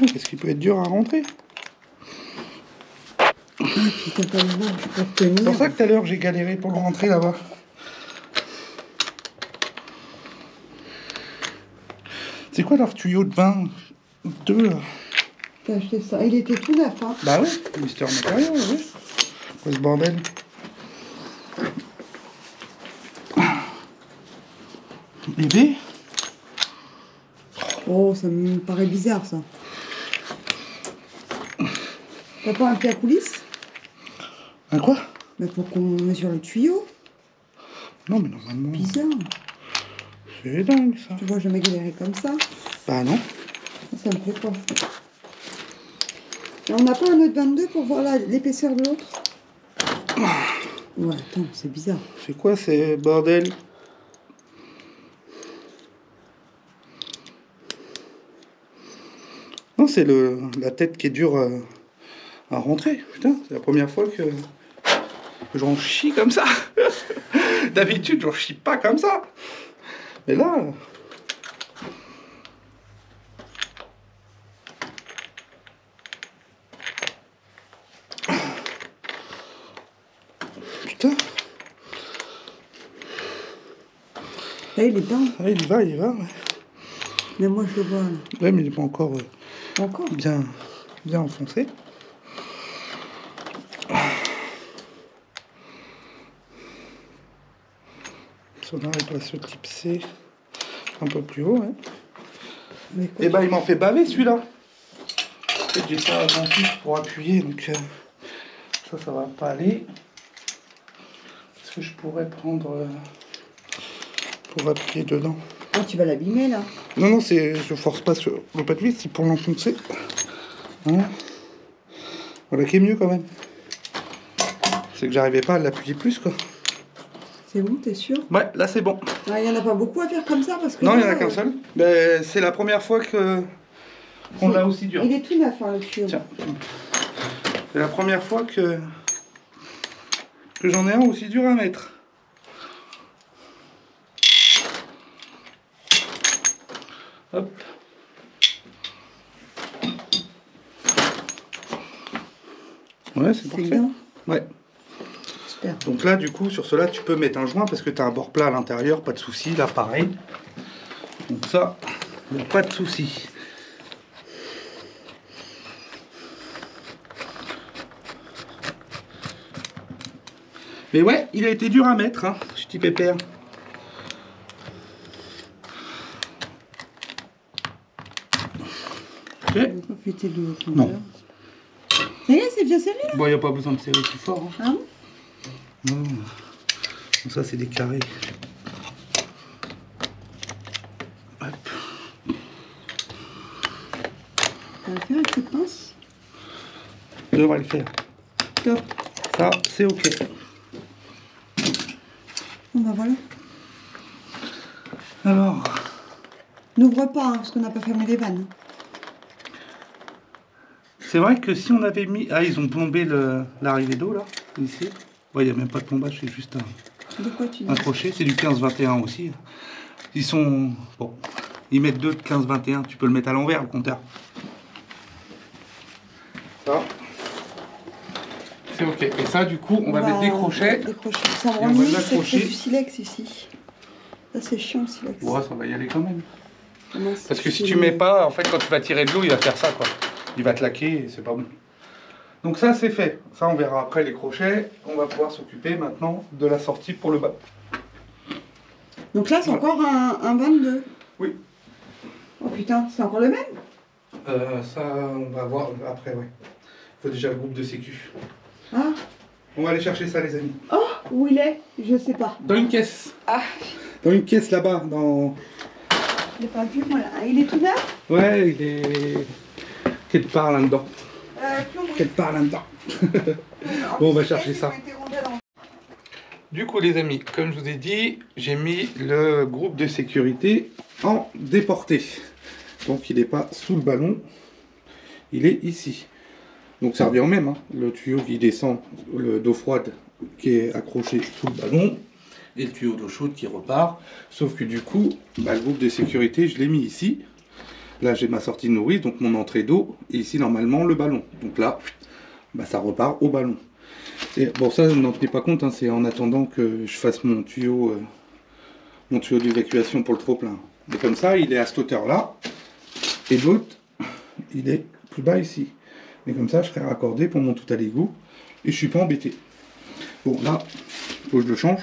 qu'est-ce qui peut être dur à rentrer? Ah, puis t'as pas le vent, je peux tenir. C'est pour ça que tout à l'heure j'ai galéré pour le rentrer là-bas. C'est quoi leur tuyau de bain? Deux là. T'as acheté ça. Il était tout neuf, hein. Bah ouais, Mister Matériel, oui. Quoi ce bordel? Bébé? Oh, ça me paraît bizarre, ça. T'as pas un pied à coulisses? Un quoi? Mais pour qu'on mesure le tuyau. Non mais normalement... Bizarre. C'est dingue ça. Tu vois jamais galérer comme ça. Bah non. Ça me plaît pas. Et on n'a pas un autre 22 pour voir l'épaisseur de l'autre? Ouais, attends, c'est bizarre. C'est quoi ces bordel? Non, c'est la tête qui est dure à rentrer. Putain, c'est la première fois que j'en chie comme ça. D'habitude, j'en chie pas comme ça. Mais là... Putain. Là, il est dedans. Ah, il y va, ouais. Mais moi, je le vois, là. Ouais, mais il n'est pas encore, Encore bien enfoncé. Son arrêt doit se clipser un peu plus haut. Hein. Et bah, il m'en fait baver celui-là. En fait, j'ai pas attentif pour appuyer, donc ça va pas aller. Est-ce que je pourrais prendre pour appuyer dedans? Ah, tu vas l'abîmer, là. Non, je force pas sur le pas de vis, c'est pour l'enfoncer. Voilà. Voilà qui est mieux quand même. C'est que j'arrivais pas à l'appuyer plus, quoi. C'est bon, t'es sûr? Ouais, là c'est bon. Il n'y en a pas beaucoup à faire comme ça parce que. Non, il n'y là, en a qu'un seul. Ben, c'est la première fois qu'on l'a aussi dur. Il est tout neuf, hein, le tuyau. Tiens. C'est la première fois que j'en ai un aussi dur à mettre. Hop. Ouais, c'est parfait. Bien. Ouais. Super. Donc là, du coup, sur cela, tu peux mettre un joint parce que tu as un bord plat à l'intérieur, pas de souci. Là, pareil. Donc ça, pas de souci. Mais ouais, il a été dur à mettre, hein, petit pépère. Ok. Non. Ça y est, c'est bien serré là? Bon, il n'y a pas besoin de serrer plus fort. Hein. Ah bon? Non. Donc ça c'est des carrés. Hop. On va le faire avec cette pince. On devrait le faire. Top. Ça c'est ok. Bon bah voilà. Alors, N'ouvre pas, hein, parce qu'on n'a pas fermé les vannes. c'est vrai que si on avait mis... Ah, ils ont plombé l'arrivée d'eau là, ici. Ouais, il n'y a même pas de plombage, c'est juste De quoi tu dis? un crochet. C'est du 15-21 aussi. Ils sont... Bon, ils mettent 2 de 15-21. Tu peux le mettre à l'envers, le compteur. Ça, c'est ok. Et ça, du coup, on va mettre des crochets. Des crochets. Ça me Et on va rend c'est l'accrocher. du silex ici. Ça c'est chiant le silex. Ouais, ça va y aller quand même. Comment c'est Parce que si stylé. tu mets pas, en fait, quand tu vas tirer de l'eau, il va faire ça, quoi. Il va te laquer et c'est pas bon. Donc ça, c'est fait. Ça, on verra après les crochets. On va pouvoir s'occuper maintenant de la sortie pour le bas. Donc là, c'est encore un 22. Oui. Oh putain, c'est encore le même? Ça, on va voir après, ouais. Il faut déjà le groupe de sécu. Ah, On va aller chercher ça, les amis. oh, où il est? Je sais pas. Dans une caisse. Ah, Dans une caisse là-bas. Dans... je l'ai pas vu, moi là. Il est tout neuf? Ouais, il est... Quelque part là-dedans. Plomberie. Quelque part là-dedans. En Bon, on va plus, chercher ils ça. ont été rangés dans- Du coup, les amis, comme je vous ai dit, j'ai mis le groupe de sécurité en déporté. Donc, il n'est pas sous le ballon, il est ici. Donc, ça revient au même, hein. Le tuyau qui descend, d'eau froide qui est accroché sous le ballon, et le tuyau d'eau chaude qui repart. Sauf que du coup, le groupe de sécurité, je l'ai mis ici. Là, j'ai ma sortie de nourrice, donc mon entrée d'eau, et ici, normalement, le ballon. Donc là, ça repart au ballon. Et bon, ça, n'en tenez pas compte, hein, c'est en attendant que je fasse mon tuyau d'évacuation pour le trop-plein. Mais comme ça, il est à cette hauteur-là, et l'autre, il est plus bas ici. Mais comme ça, je serai raccordé pour mon tout à l'égout, et je suis pas embêté. Bon, là, il faut que je le change.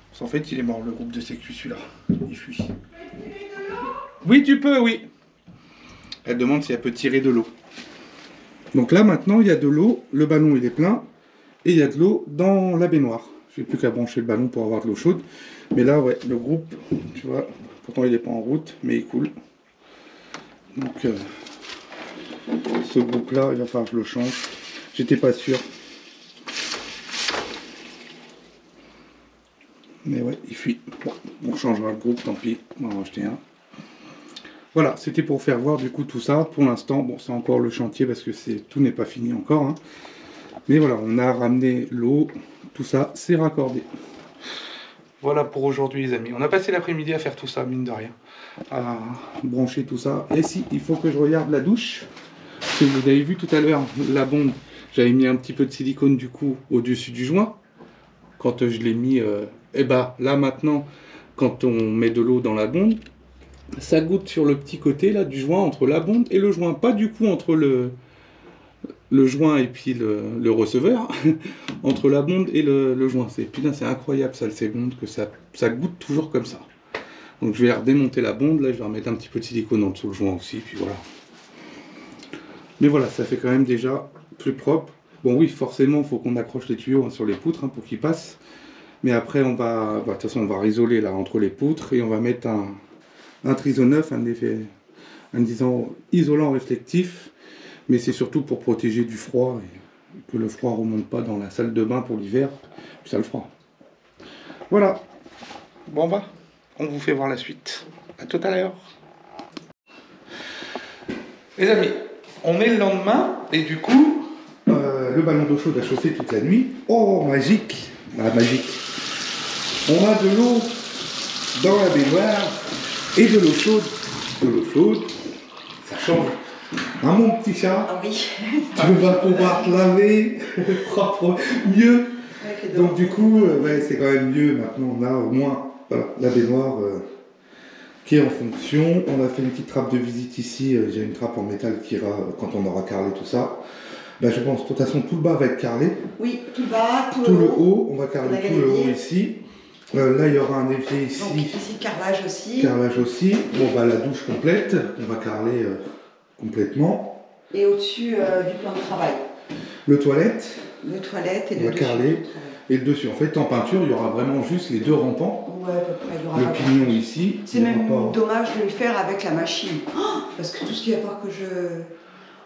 Parce qu'en fait, il est mort, le groupe de sécu, celui-là. Il fuit. Oui, tu peux, oui. Elle demande si elle peut tirer de l'eau. Donc là, maintenant, il y a de l'eau, le ballon, il est plein. Et il y a de l'eau dans la baignoire. J'ai plus qu'à brancher le ballon pour avoir de l'eau chaude. Mais là, ouais, le groupe, tu vois, pourtant il n'est pas en route, mais il coule. Donc, ce groupe-là, il va falloir que je le change. J'étais pas sûr. Mais ouais, il fuit. Bon, on changera le groupe, tant pis. On va en acheter un. Voilà, c'était pour faire voir du coup tout ça. Pour l'instant, bon, c'est encore le chantier parce que tout n'est pas fini encore, hein. Mais voilà, on a ramené l'eau, tout ça, c'est raccordé. Voilà pour aujourd'hui, les amis. On a passé l'après-midi à faire tout ça, mine de rien. À brancher tout ça. Et si, il faut que je regarde la douche. Parce que vous avez vu tout à l'heure, la bombe, j'avais mis un petit peu de silicone du coup au-dessus du joint. Quand je l'ai mis, et bah là maintenant, quand on met de l'eau dans la bombe, ça goutte sur le petit côté là du joint, entre la bombe et le joint. Pas du coup entre le joint et puis le receveur, entre la bonde et le joint. Putain, c'est incroyable ça, ces bondes, que ça goûte toujours comme ça. Donc je vais redémonter la bonde, là je vais remettre un petit peu de silicone en dessous le joint aussi, puis voilà. Mais voilà, ça fait quand même déjà plus propre. Bon oui, forcément, il faut qu'on accroche les tuyaux, hein, sur les poutres, hein, pour qu'ils passent. Mais après, on va, de toute façon, on va risoler là entre les poutres et on va mettre un triso neuf, un isolant réflectif. Mais c'est surtout pour protéger du froid et que le froid ne remonte pas dans la salle de bain pour l'hiver, puis ça le fera. Voilà. Bon bah, on vous fait voir la suite. À tout à l'heure. Les amis, on est le lendemain et du coup, le ballon d'eau chaude a chauffé toute la nuit. Oh, magique. Ah, magique. On a de l'eau dans la baignoire et de l'eau chaude. De l'eau chaude, ça change. Hein, mon petit chat? Ah oui. Tu vas pouvoir te laver propre, mieux. Donc du coup, ouais, c'est quand même mieux. Maintenant, on a au moins voilà, la baignoire qui est en fonction. On a fait une petite trappe de visite ici. J'ai une trappe en métal qui ira quand on aura carrelé tout ça. Ben, je pense, de toute façon, tout le bas va être carrelé. Oui, tout le bas, tout le haut. On va carreler tout le haut ici. Là, il y aura un évier ici. Donc ici, carrelage aussi. Carrelage aussi. Bon, bah, la douche complète. On va carreler complètement. Et au-dessus du plan de travail. Le toilette. Le toilette et on le va carreler. et le dessus. En fait, en peinture, il y aura vraiment juste les deux rampants. Ouais, à peu près. Il y aura Le pas pignon ici. C'est même dommage de le faire avec la machine. Oh, parce que tout ce qui va falloir que je...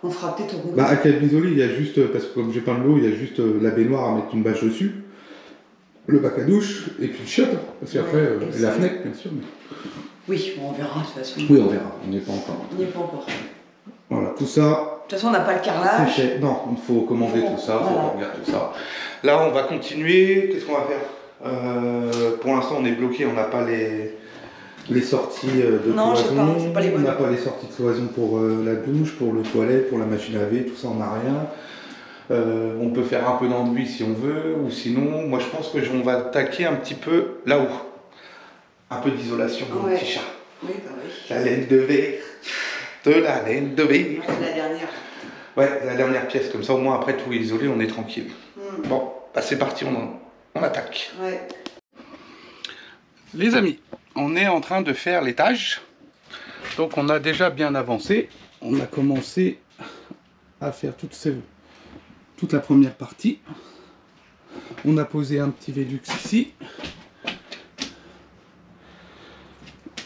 On fera peut-être au rouleau. Bah, avec la bisolée, il y a juste, parce que comme j'ai peint de l'eau, il y a juste la baignoire à mettre une bâche dessus, le bac à douche, et puis le chiotte, parce qu'après, et la fenêtre, bien sûr. Mais... Oui, on verra de toute façon. Oui, on verra, on n'y est pas encore. On n'y est pas encore. Voilà, tout ça. De toute façon, on n'a pas le carrelage. C'est fait. Non, il faut commander tout ça, il faut regarder tout ça. Là, on va continuer. Qu'est-ce qu'on va faire? Pour l'instant, on est bloqué, on n'a pas les sorties de cloison. C'est pas les bonnes. On n'a pas les sorties de cloison pour la douche, pour le toilette, pour la machine à laver, tout ça, on n'a rien. On peut faire un peu d'enduit si on veut, ou sinon, moi je pense que on va attaquer un petit peu là-haut. Un peu d'isolation pour le petit chat. Oui, bah oui. La laine de verre. De la laine de verre. Ouais, la dernière. Ouais, la dernière pièce, comme ça au moins après tout est isolé, on est tranquille. Bon, bah c'est parti, on attaque. Ouais. Les amis, on est en train de faire l'étage. Donc on a déjà bien avancé. On a commencé à faire toute la première partie. On a posé un petit Velux ici.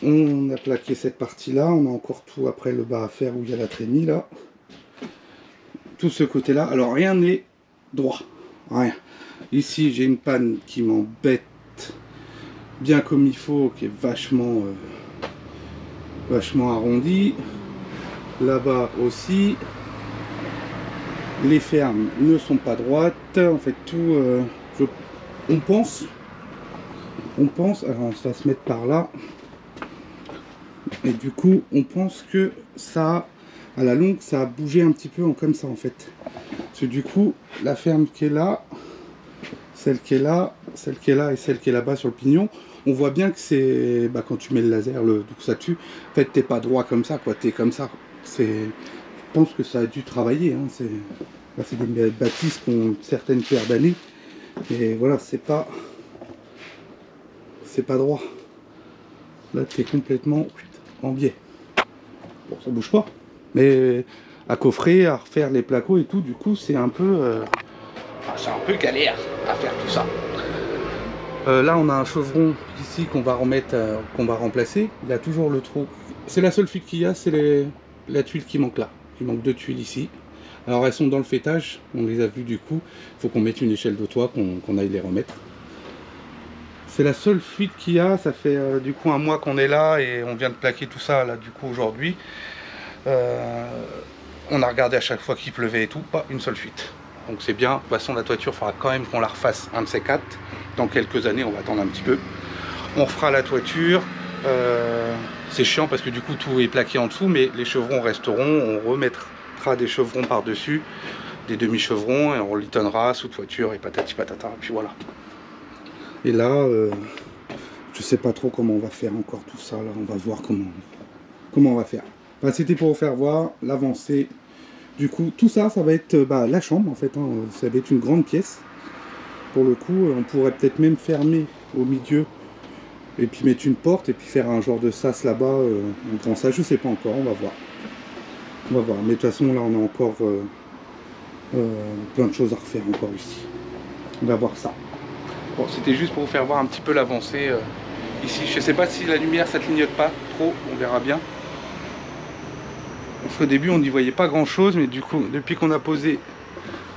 On a plaqué cette partie-là. On a encore tout après le bas à faire où il y a la traînée là. Tout ce côté-là. Alors rien n'est droit. Rien. Ici j'ai une panne qui m'embête bien comme il faut, qui est vachement arrondie. Là-bas aussi. Les fermes ne sont pas droites. En fait tout... on pense... Alors on va se mettre par là. Et du coup on pense que ça... À la longue ça a bougé un petit peu comme ça en fait. Parce que du coup la ferme qui est là, celle qui est là, celle qui est là et celle qui est là-bas sur le pignon, on voit bien que c'est... Bah, quand tu mets le laser, tout ça dessus, en fait t'es pas droit comme ça quoi, t'es comme ça. Je pense que ça a dû travailler. Hein. C'est des bâtisses qui ont certaines paires d'années. Et voilà, c'est pas droit. Là t'es complètement en biais. Bon, ça bouge pas. Mais à coffrer, à refaire les placos et tout, du coup c'est un peu galère à faire tout ça. Là on a un chevron ici qu'on va remettre, qu'on va remplacer. Il a toujours le trou. C'est la seule fuite qu'il y a, c'est la tuile qui manque là. Il manque 2 tuiles ici. Alors elles sont dans le fêtage, on les a vues du coup. Il faut qu'on mette une échelle de toit, qu'on aille les remettre. C'est la seule fuite qu'il y a. Ça fait du coup 1 mois qu'on est là et on vient de plaquer tout ça là du coup aujourd'hui. On a regardé à chaque fois qu'il pleuvait et tout, pas une seule fuite. Donc c'est bien. De toute façon la toiture, il faudra quand même qu'on la refasse un de ces 4. Dans quelques années, on va attendre un petit peu. On refera la toiture. C'est chiant parce que du coup tout est plaqué en dessous, mais les chevrons resteront. On remettra des chevrons par dessus, des demi-chevrons, et on litonnera sous toiture et patati patata. Et puis voilà. Et là, je sais pas trop comment on va faire encore tout ça. Là, on va voir comment on va faire. Enfin, c'était pour vous faire voir l'avancée. Du coup, tout ça, ça va être la chambre en fait. Hein. Ça va être une grande pièce. Pour le coup, on pourrait peut-être même fermer au milieu et puis mettre une porte et puis faire un genre de sas là-bas, un grand sas. Je sais pas encore, on va voir. On va voir. Mais de toute façon, là, on a encore plein de choses à refaire encore ici. On va voir ça. Bon, c'était juste pour vous faire voir un petit peu l'avancée ici. Je sais pas si la lumière, ça clignote pas trop. On verra bien. Parce qu'au début, on n'y voyait pas grand-chose, mais du coup, depuis qu'on a posé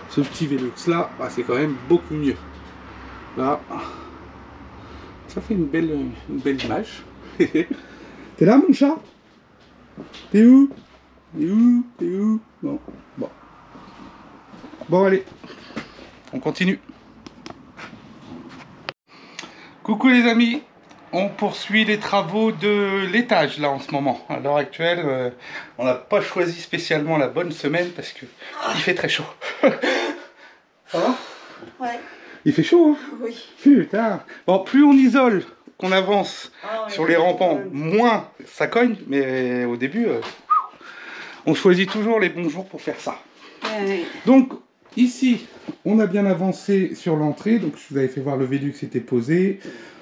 ce petit Velux là, c'est quand même beaucoup mieux. Là, ça fait une belle image. T'es là, mon chat? T'es où? T'es où? T'es où? Bon, allez, on continue. Coucou les amis, on poursuit les travaux de l'étage là en ce moment. À l'heure actuelle, on n'a pas choisi spécialement la bonne semaine parce que il fait très chaud. Ça va? Ouais. Il fait chaud, hein? Oui. Putain. Bon, plus on isole, qu'on avance sur les rampants, moins ça cogne. Mais au début, on choisit toujours les bons jours pour faire ça. Ouais. Donc, ici, on a bien avancé sur l'entrée. Donc, je vous avais fait voir le Velux était posé.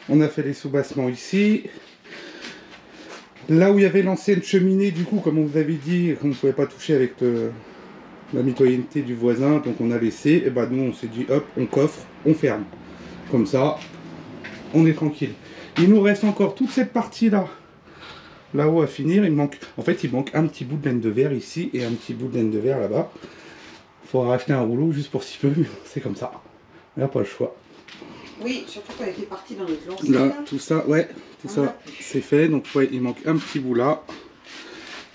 On a fait les soubassements ici. Là où il y avait l'ancienne cheminée, du coup, comme on vous avait dit, qu'on ne pouvait pas toucher avec la mitoyenneté du voisin, donc on a laissé. Et ben nous, on s'est dit, hop, on coffre, on ferme. Comme ça, on est tranquille. Il nous reste encore toute cette partie-là, là-haut à finir. Il manque un petit bout de laine de verre ici et un petit bout de laine de verre là-bas. Il faudra acheter un rouleau juste pour si peu, mais c'est comme ça. Il n'y a pas le choix. Oui, surtout quand elle était partie dans notre lance. Là, tout ça, ouais, tout ça, c'est fait. Donc, ouais, il manque un petit bout là.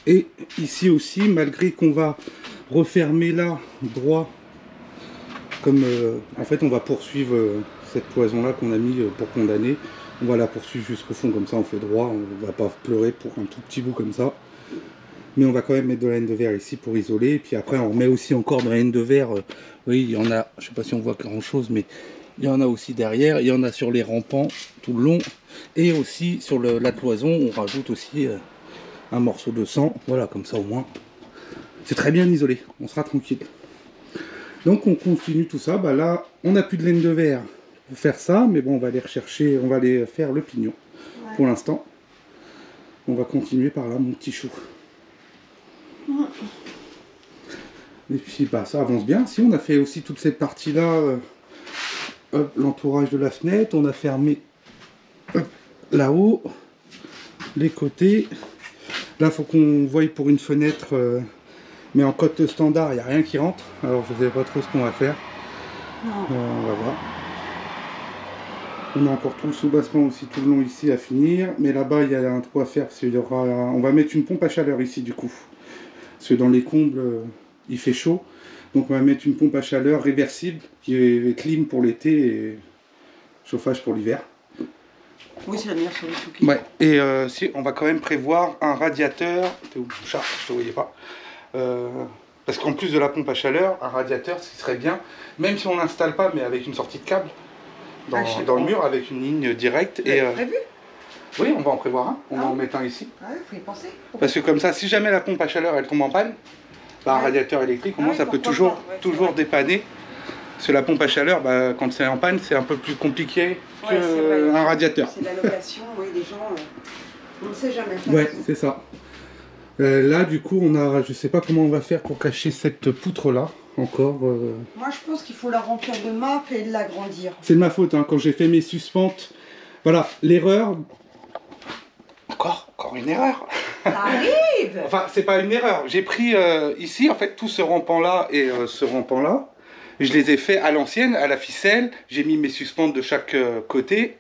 Et ici aussi, malgré qu'on va refermer là, droit, comme en fait, on va poursuivre cette cloison là qu'on a mis pour condamner. On va la poursuivre jusqu'au fond, comme ça on fait droit, on va pas pleurer pour un tout petit bout comme ça. Mais on va quand même mettre de la laine de verre ici pour isoler. Et puis après on remet aussi encore de la laine de verre. Oui, il y en a, je sais pas si on voit grand chose, mais il y en a aussi derrière. Il y en a sur les rampants tout le long. Et aussi sur la cloison, on rajoute aussi un morceau de sang. Voilà, comme ça au moins. C'est très bien isolé, on sera tranquille. Donc on continue tout ça. Bah là, on n'a plus de laine de verre pour faire ça, mais bon, on va aller rechercher, on va aller faire le pignon. Ouais. Pour l'instant, on va continuer par là, mon petit chou. Et puis bah ça avance bien. Si on a fait aussi toute cette partie là, l'entourage de la fenêtre, on a fermé là-haut, les côtés. Là, faut qu'on voie pour une fenêtre, mais en cote standard, il n'y a rien qui rentre. Alors je ne sais pas trop ce qu'on va faire. On va voir. On a encore tout le soubassement aussi tout le long ici à finir, mais là-bas il y a un trou à faire parce qu'il y aura. On va mettre une pompe à chaleur ici du coup, parce que dans les combles il fait chaud, donc on va mettre une pompe à chaleur réversible qui est clim pour l'été et chauffage pour l'hiver. Oui, c'est la meilleure solution. Ouais. Et si on va quand même prévoir un radiateur. T'es où mon chat? Je te voyais pas. Parce qu'en plus de la pompe à chaleur, un radiateur, ce qui serait bien, même si on l'installe pas, mais avec une sortie de câble. Dans le mur avec une ligne directe. Et prévu? Oui, on va en prévoir un. On va en mettre un ici. Ah ouais, faut y penser. Parce que comme ça, si jamais la pompe à chaleur elle tombe en panne, bah, un radiateur électrique, au moins ça peut toujours dépanner. Parce que la pompe à chaleur, bah, quand c'est en panne, c'est un peu plus compliqué qu'un radiateur. C'est la location, oui, les gens, on ne sait jamais. Ouais, c'est ça. Là, du coup, on a, je sais pas comment on va faire pour cacher cette poutre là. Encore. Moi, je pense qu'il faut la remplir de map et de l'agrandir. C'est de ma faute, hein, quand j'ai fait mes suspentes. Voilà, l'erreur. Encore une erreur. Ça arrive. Enfin, c'est pas une erreur. J'ai pris ici, en fait, tout ce rampant-là et ce rampant-là. Je les ai fait à l'ancienne, à la ficelle. J'ai mis mes suspentes de chaque côté.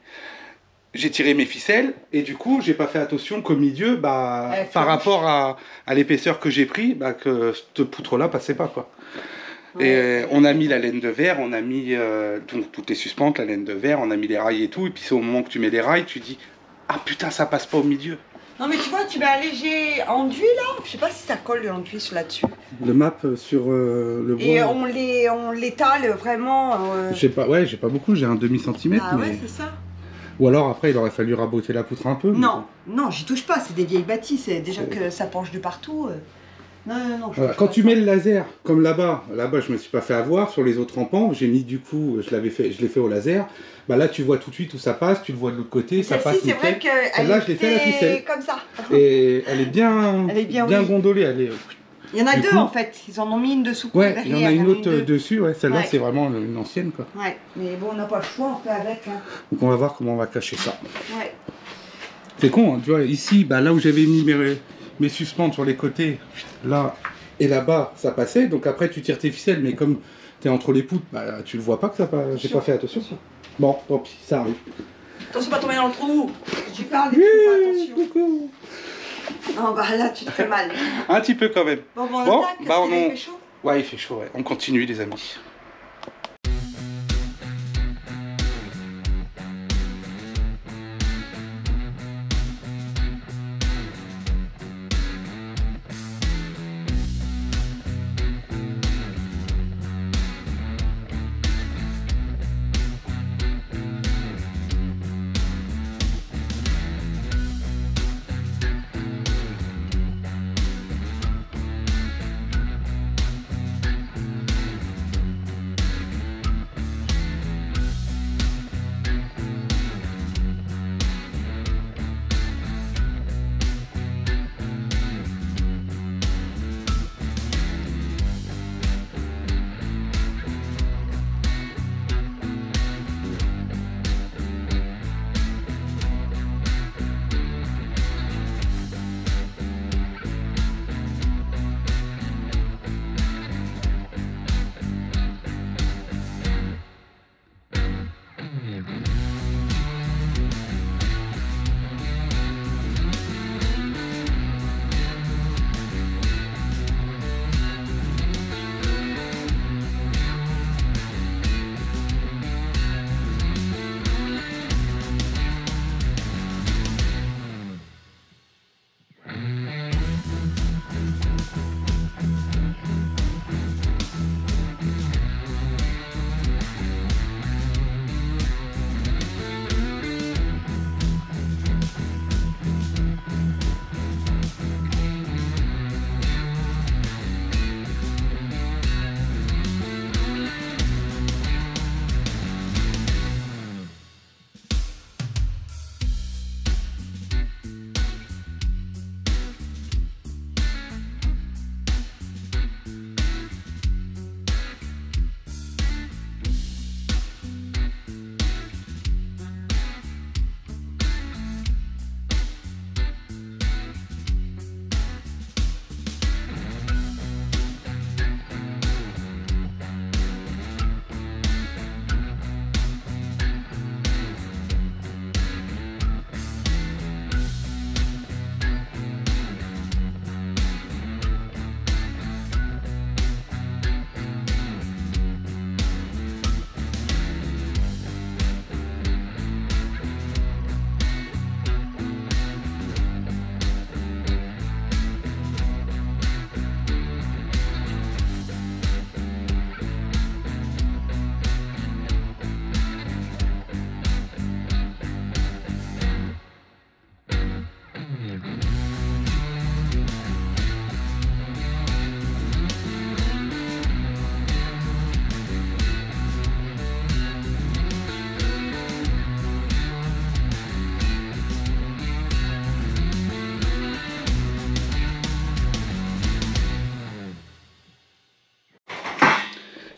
J'ai tiré mes ficelles et du coup, j'ai pas fait attention qu'au milieu, bah, par rapport à l'épaisseur que j'ai pris, bah, que cette poutre-là passait pas, quoi. Et on a mis la laine de verre, on a mis donc toutes les suspentes, la laine de verre, on a mis les rails et tout. Et puis c'est au moment que tu mets les rails, tu dis ah putain, ça passe pas au milieu. Non mais tu vois, tu mets un léger enduit là. Je sais pas si ça colle l'enduit sur là-dessus. Le map sur le bois. Et on l'étale vraiment. J'ai pas, ouais, j'ai pas beaucoup, j'ai un demi-centimètre. Ah ouais, c'est ça. Ou alors après, il aurait fallu raboter la poutre un peu. Non, non, j'y touche pas. C'est des vieilles bâtisses. Déjà que ça penche de partout. Non. Voilà. Quand tu mets le laser, comme là-bas, je me suis pas fait avoir. Sur les autres rampants, j'ai mis du coup, je l'ai fait au laser. Bah là, tu vois tout de suite où ça passe, tu le vois de l'autre côté, ça passe nickel. C'est vrai qu'elle là, je l'ai fait à la ficelle. Comme ça. Et elle est bien, bien gondolée. Elle est... Il y en a deux en fait. Ils en ont mis une dessous. Ouais, il y en a une autre dessus. Ouais, celle-là, c'est vraiment une ancienne, quoi. Ouais, mais bon, on n'a pas le choix, on fait avec. Hein. Donc on va voir comment on va cacher ça. Ouais. C'est con, hein, tu vois. Ici, bah là où j'avais mis mes suspentes sur les côtés, là et là-bas, ça passait. Donc après, tu tires tes ficelles, mais comme tu es entre les poutres, bah tu le vois pas que ça passe. J'ai pas fait attention. Bon, tant pis, ça arrive. Attention, pas tomber dans le trou. Tu parles et tu fais attention. Non, bah là, tu te fais mal. Un petit peu quand même. Bon, on attaque, bah il fait chaud. Ouais, il fait chaud, ouais. On continue, les amis.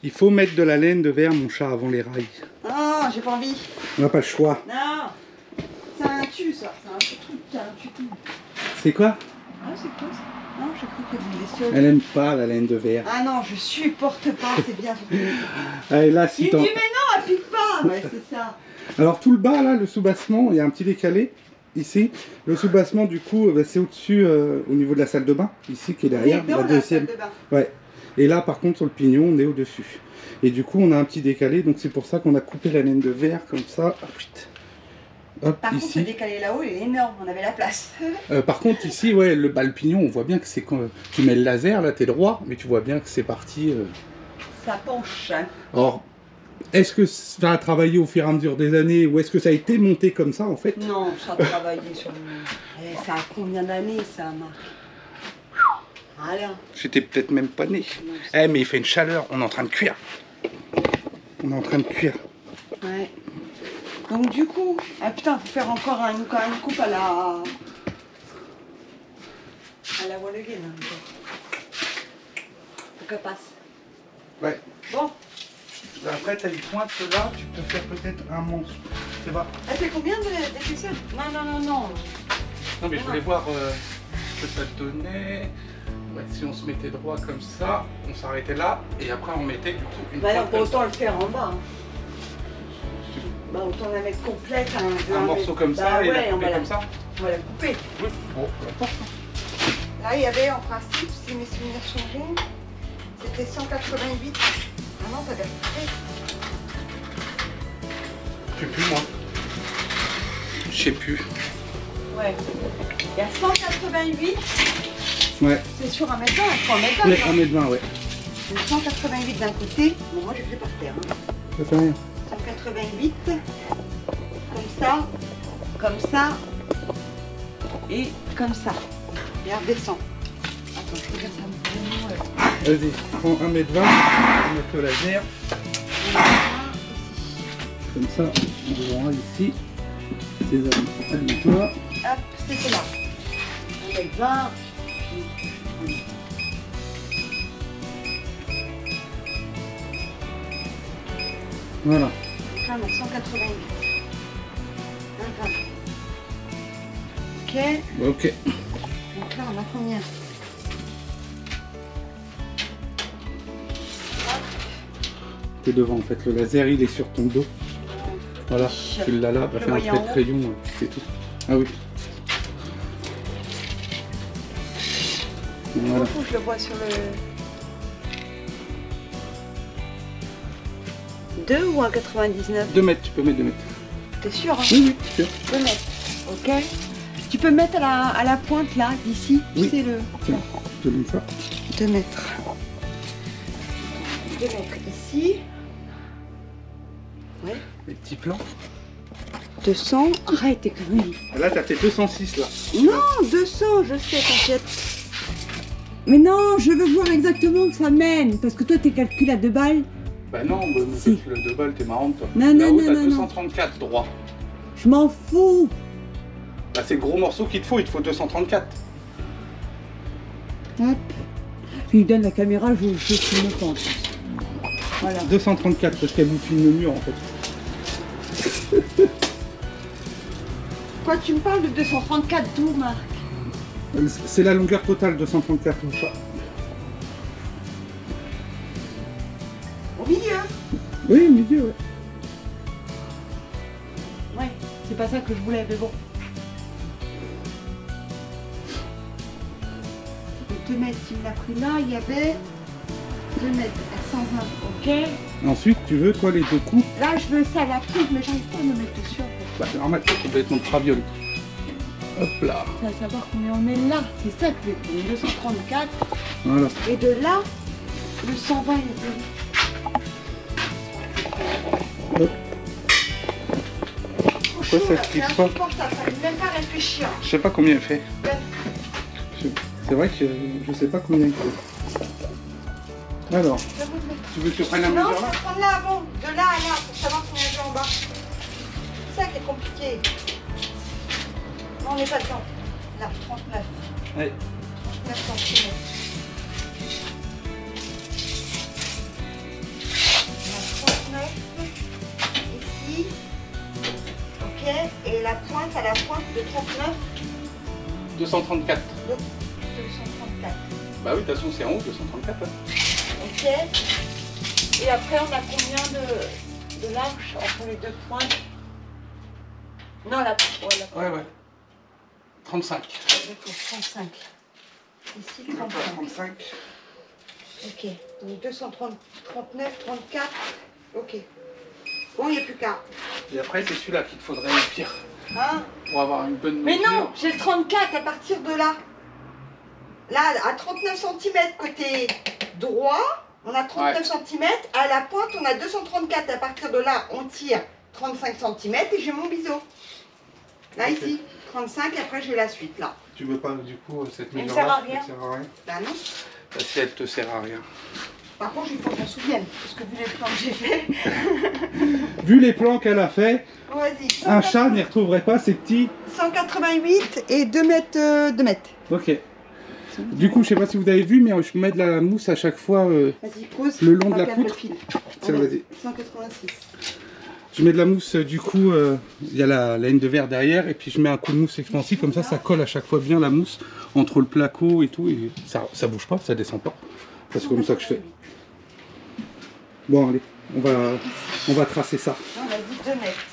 Il faut mettre de la laine de verre, mon chat, avant les rails. Ah, j'ai pas envie. On n'a pas le choix. Non. C'est un tu, ça. C'est un petit truc, c'est un tutu. C'est quoi? Ah, c'est quoi ça? Non, j'ai cru qu'il y avait des sols. Elle aime pas la laine de verre. Ah non, je supporte pas, c'est bien. Allez, là, si Il t'en... dit, mais non, elle pique pas. Ouais, c'est ça. Alors, tout le bas, là, le sous-bassement, il y a un petit décalé. Ici, le sous-bassement, du coup, c'est au-dessus, au niveau de la salle de bain. Ici, qui est derrière, Dans la deuxième. salle de bain. Ouais. Et là, par contre, sur le pignon, on est au-dessus. Et du coup, on a un petit décalé. Donc, c'est pour ça qu'on a coupé la laine de verre, comme ça. Hop, Par contre, le ici. décalé là-haut, il est énorme. On avait la place. Par contre, ici, ouais, le pignon, on voit bien que c'est quand tu mets le laser, là, t'es droit, mais tu vois bien que c'est parti. Ça penche. Hein. Or, est-ce que ça a travaillé au fur et à mesure des années, ou est-ce que ça a été monté comme ça, en fait? Non, ça a travaillé sur le... ça a combien d'années, ça, Marc? Voilà. J'étais peut-être même pas né. Non, Eh, mais il fait une chaleur, on est en train de cuire. On est en train de cuire. Ouais. Donc du coup, ah putain, faut faire encore une coupe à la voile de gaine. Faut qu'elle passe. Ouais. Bon, Après, t'as une pointe là, tu peux faire peut-être un monstre. C'est pas. elle fait combien d'épaisseur? Non. Non, mais je voulais voir ce que ça donnait. Ouais, si on se mettait droit comme ça, on s'arrêtait là, et après on mettait du coup une Bah non, pointe pas comme autant le faire en bas. Hein. Bah autant la mettre complète. un morceau comme bah, ça, et ouais, la couper comme ça. On va la couper. Oui, bon, peu importe. Là, il y avait en principe, si mes souvenirs sont bons, c'était 188. Ah non, t'avais coupé. Je sais plus moi. Je sais plus. Ouais. Il y a 188. Ouais. C'est sur 1m20, il faut 1m20. Ouais, 1m20, ouais. Donc 188 d'un côté. Bon, moi, j'ai fait par terre. Hein. Ça fait rien. 188. Comme ça. Et comme ça. Et elle redescend. Attends, je regarde ça. Vas-y, prends 1m20, on va mettre le laser. Comme ça, on verra ici. Allume-toi. Hop, c'était là. 1m20. Voilà. Ah non, 188. 1,20. Ok. Ok. Donc là, on a combien? T'es devant en fait, le laser il est sur ton dos. Voilà, tu l'as là, bah, fais un trait de crayon, c'est tout. Ah oui. Voilà. Faut que je le vois sur le... 2 ou 1,99? 2 mètres, tu peux mettre 2 mètres. T'es sûr hein? Oui, sûr. 2 mètres, ok. Tu peux mettre à la pointe là, d'ici, Oui. c'est le... Tiens, je te donne ça. 2 mètres. 2 mètres ici. Ouais. Les petits plans. 200. Arrête tes conneries. Là, t'as tes 206 là. Non, 200, je sais, t'inquiète. Mais non, je veux voir exactement où ça mène. Parce que toi, tes calculs à 2 balles. Bah non, bah, Si. tu l'as 2 balles, t'es marrante toi. Non, non, Là-haut, non, t'as non, non. 234 droit. Je m'en fous. Bah c'est le gros morceau qu'il te faut, il te faut 234. Hop. Puis il donne la caméra, je filme pas. Voilà. 234 parce qu'elle vous filme le mur en fait. Quoi, tu me parles de 234 d'où, Marc? C'est la longueur totale 234 ou ça. Au milieu. Oui, au milieu, ouais. Ouais, c'est pas ça que je voulais, mais bon. 2 mètres, il me l'a pris là, il y avait 2 mètres à 120, ok. Ensuite, tu veux toi les deux coups. Là, je veux ça à la prise, mais j'arrive pas à me mettre dessus. En fait. Bah c'est normal, c'est complètement traviole. Hop là. Ça va savoir combien on est là, c'est ça que je veux dire. 234, Voilà. et de là, le 120 il est de... Hop. Pourquoi ça se clique pas? C'est insupportable, ça ne même pas réfléchir. Je sais pas combien elle fait. C'est vrai que je sais pas combien il fait. Alors, tu veux que je prenne la Non, mesure je là? vais prendre là avant, de là à là, pour savoir combien j'ai en bas. C'est ça qui est compliqué. Non, on n'est pas dedans. Là, 39. Ouais. 39 cm. la pointe à la pointe de 39. 234. 234. Bah oui, de toute façon, c'est en haut, 234. Hein. Ok. Et après, on a combien de large entre les deux pointes? Non, la pointe. Ouais. 35. D'accord, 35. Ici, 35. 35. Ok. Donc 239, 34. Ok. Bon, il n'y a plus qu'à. Et après, c'est celui-là qu'il te faudrait le pire. Hein? Pour avoir une bonne Mais mesure. non, j'ai le 34 à partir de là. Là, à 39 cm côté droit, on a 39 cm. À la pointe, on a 234. À partir de là, on tire 35 cm et j'ai mon biseau. Là, okay. Ici, 35 et après j'ai la suite là. Tu veux pas du coup cette mesure-là? Elle ne sert à rien. Bah non. Parce qu'elle te sert à rien. Par contre, il faut que je m'en souvienne, parce que vu les plans que j'ai fait. Vu les plans qu'elle a fait, un 180... chat n'y retrouverait pas ces petits. 188 et 2 mètres. 2 mètres. Ok. Du coup, je sais pas si vous avez vu, mais je mets de la mousse à chaque fois le long de la poutre. Tiens, vas-y. 186. Je mets de la mousse, du coup, il y a la laine de verre derrière, et puis je mets un coup de mousse expansif, comme ça colle à chaque fois bien la mousse entre le placo et tout, et ça bouge pas, ça descend pas. C'est comme ça que je fais. Bon, allez, on va tracer ça. On a dit 2 mètres.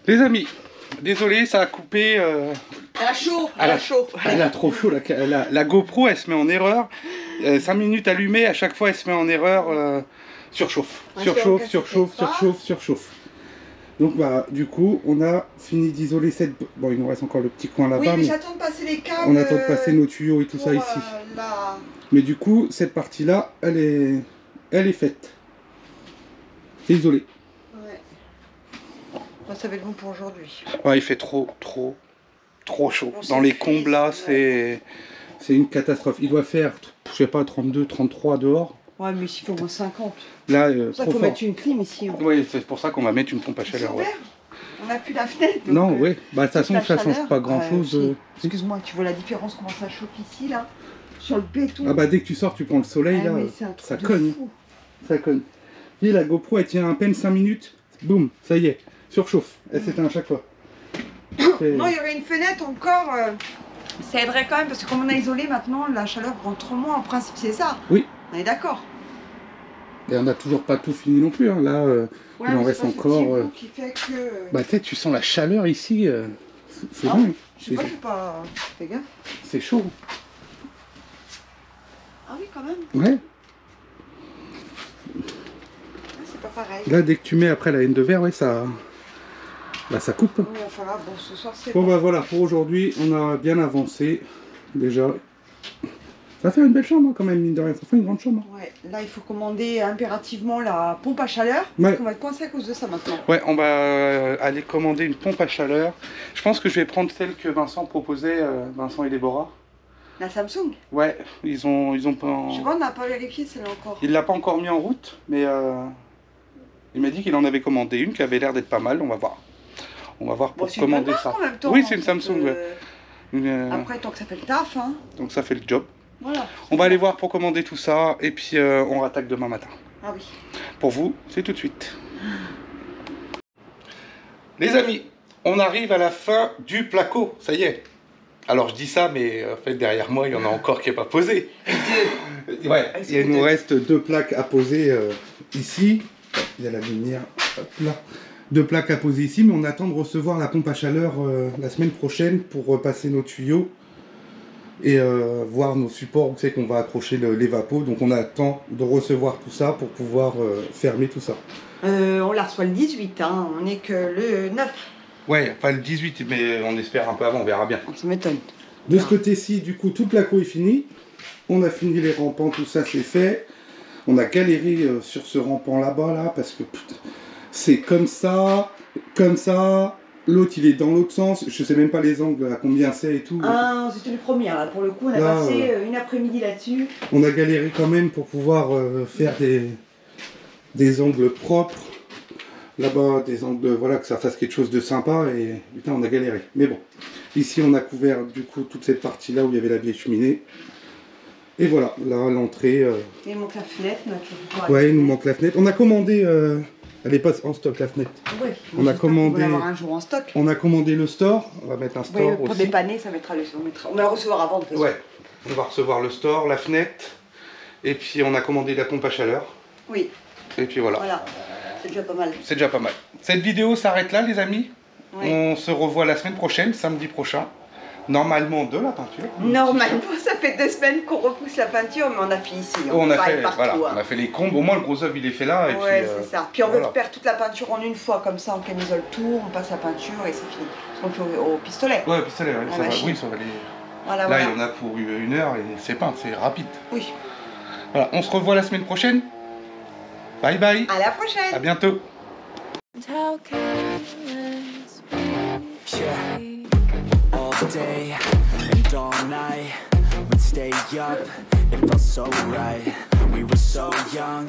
Les amis, désolé, ça a coupé. Elle a chaud, elle a chaud. Elle a trop chaud, la GoPro, elle se met en erreur. 5 minutes allumée, à chaque fois, elle se met en erreur. Surchauffe. Surchauffe. Donc, bah, du coup, on a fini d'isoler cette. Bon, il nous reste encore le petit coin là-bas. Oui, mais j'attends de passer les câbles. On attend de passer nos tuyaux et tout ça ici. Mais du coup, cette partie-là, elle est faite. C'est isolé. Ça va être bon pour aujourd'hui. Ouais, il fait trop chaud. Dans les combles là, c'est une catastrophe. Il doit faire, je sais pas, 32, 33 dehors. Ouais, mais il faut au moins 50. Là, c'est pour ça qu'il faut mettre une clim ici. Hein. Oui, c'est pour ça qu'on va mettre une pompe à chaleur. Ouais. On n'a plus la fenêtre. Donc, non, oui. Bah, de toute façon, ça change pas grand chose. Excuse-moi, tu vois la différence, comment ça chauffe ici, là, sur le béton. Ah, bah, dès que tu sors, tu prends le soleil, là, ça cogne. Ça cogne. Et la GoPro, elle tient à peine 5 minutes. Boum, ça y est. Surchauffe, elle s'éteint à chaque fois. Non, il y aurait une fenêtre encore. Ça aiderait quand même, parce que comme on a isolé maintenant, la chaleur rentre moins. En principe, c'est ça. Oui. On est d'accord. Et on n'a toujours pas tout fini non plus. Hein. Là, il en reste encore. Qui fait que... Bah, peut-être tu sens la chaleur ici. C'est bon. Je sais pas, j'ai pas fait gaffe. C'est chaud. Ah oui, quand même. Ouais. C'est pas pareil. Là, dès que tu mets après la laine de verre, ouais, ça coupe. Oui, il va falloir, bon, ce soir, c'est bon, bah voilà, pour aujourd'hui, on a bien avancé. Déjà. Ça va faire une belle chambre, hein, quand même, mine de rien. Ça fait une grande chambre. Hein. Ouais, là, il faut commander impérativement la pompe à chaleur. Ouais. On va être coincé à cause de ça maintenant. Ouais, on va aller commander une pompe à chaleur. Je pense que je vais prendre celle que Vincent proposait, Vincent et Déborah. La Samsung? Ouais, ils ont pas... Je sais pas, on n'a pas vérifié celle-là encore. Il l'a pas encore mis en route, mais il m'a dit qu'il en avait commandé une qui avait l'air d'être pas mal. On va voir. On va voir pour commander ça. En même temps, oui, c'est une Samsung. Après, tant que ça fait le taf. Hein. Donc ça fait le job. Voilà. On va aller voir pour commander tout ça et puis on rattaque demain matin. Ah oui. Pour vous, c'est tout de suite. Les amis, on arrive à la fin du placo. Ça y est. Alors je dis ça, mais en fait derrière moi, il y en a encore qui n'est pas posé. Ouais, il nous reste 2 plaques à poser ici. Il y a la lumière, hop là. 2 plaques à poser ici, mais on attend de recevoir la pompe à chaleur la semaine prochaine pour passer nos tuyaux et voir nos supports où c'est qu'on va accrocher les vapos. Donc on attend de recevoir tout ça pour pouvoir fermer tout ça. On la reçoit le 18, hein. On n'est que le 9. Ouais, pas le 18, mais on espère un peu avant, on verra bien. Ça m'étonne. De ce côté-ci, du coup, tout le placo est fini. On a fini les rampants, tout ça c'est fait. On a galéré sur ce rampant là-bas, là, parce que putain, c'est comme ça, L'autre, il est dans l'autre sens. Je sais même pas les angles, à combien c'est et tout. Ah, c'était le premier. Là. Pour le coup, on a là, passé une après-midi là-dessus. On a galéré quand même pour pouvoir faire des angles propres. Là-bas, des angles, voilà, que ça fasse quelque chose de sympa. Et putain, on a galéré. Mais bon, ici, on a couvert du coup toute cette partie-là où il y avait la vieille cheminée. Et voilà, là, l'entrée. Il manque la fenêtre. Ouais, il nous manque la fenêtre. On a commandé. Elle n'est pas en stock, la fenêtre. Ouais, on a commandé. On va avoir un jour en stock. On a commandé le store. On va mettre un store ouais, aussi. pour dépanner, ça mettra le. On va le recevoir avant de toute façon. Ouais, on va recevoir le store, la fenêtre. Et puis, on a commandé la pompe à chaleur. Oui. Et puis voilà. Voilà. C'est déjà pas mal. C'est déjà pas mal. Cette vidéo s'arrête là, les amis. Oui. On se revoit la semaine prochaine, samedi prochain. Normalement de la peinture. Normalement, ça fait 2 semaines qu'on repousse la peinture, mais on a fini ici. On a fait, partout, voilà, hein. on a fait les combes. Au moins, le gros œuvre, il est fait là. Et ouais, puis, c'est ça. Puis on voilà. veut faire toute la peinture en une fois, comme ça, on camisole tout, on passe la peinture et c'est fini. On fait au pistolet. Ouais, pistolet, ouais, ça va. machine. Oui, ça va aller. Voilà, Là, voilà. il y en a pour 1 heure et c'est peint, c'est rapide. Oui. Voilà, on se revoit la semaine prochaine. Bye bye. À la prochaine. À bientôt. How careless we Yeah. all day and all night, we'd stay up, it felt so right. We were so young,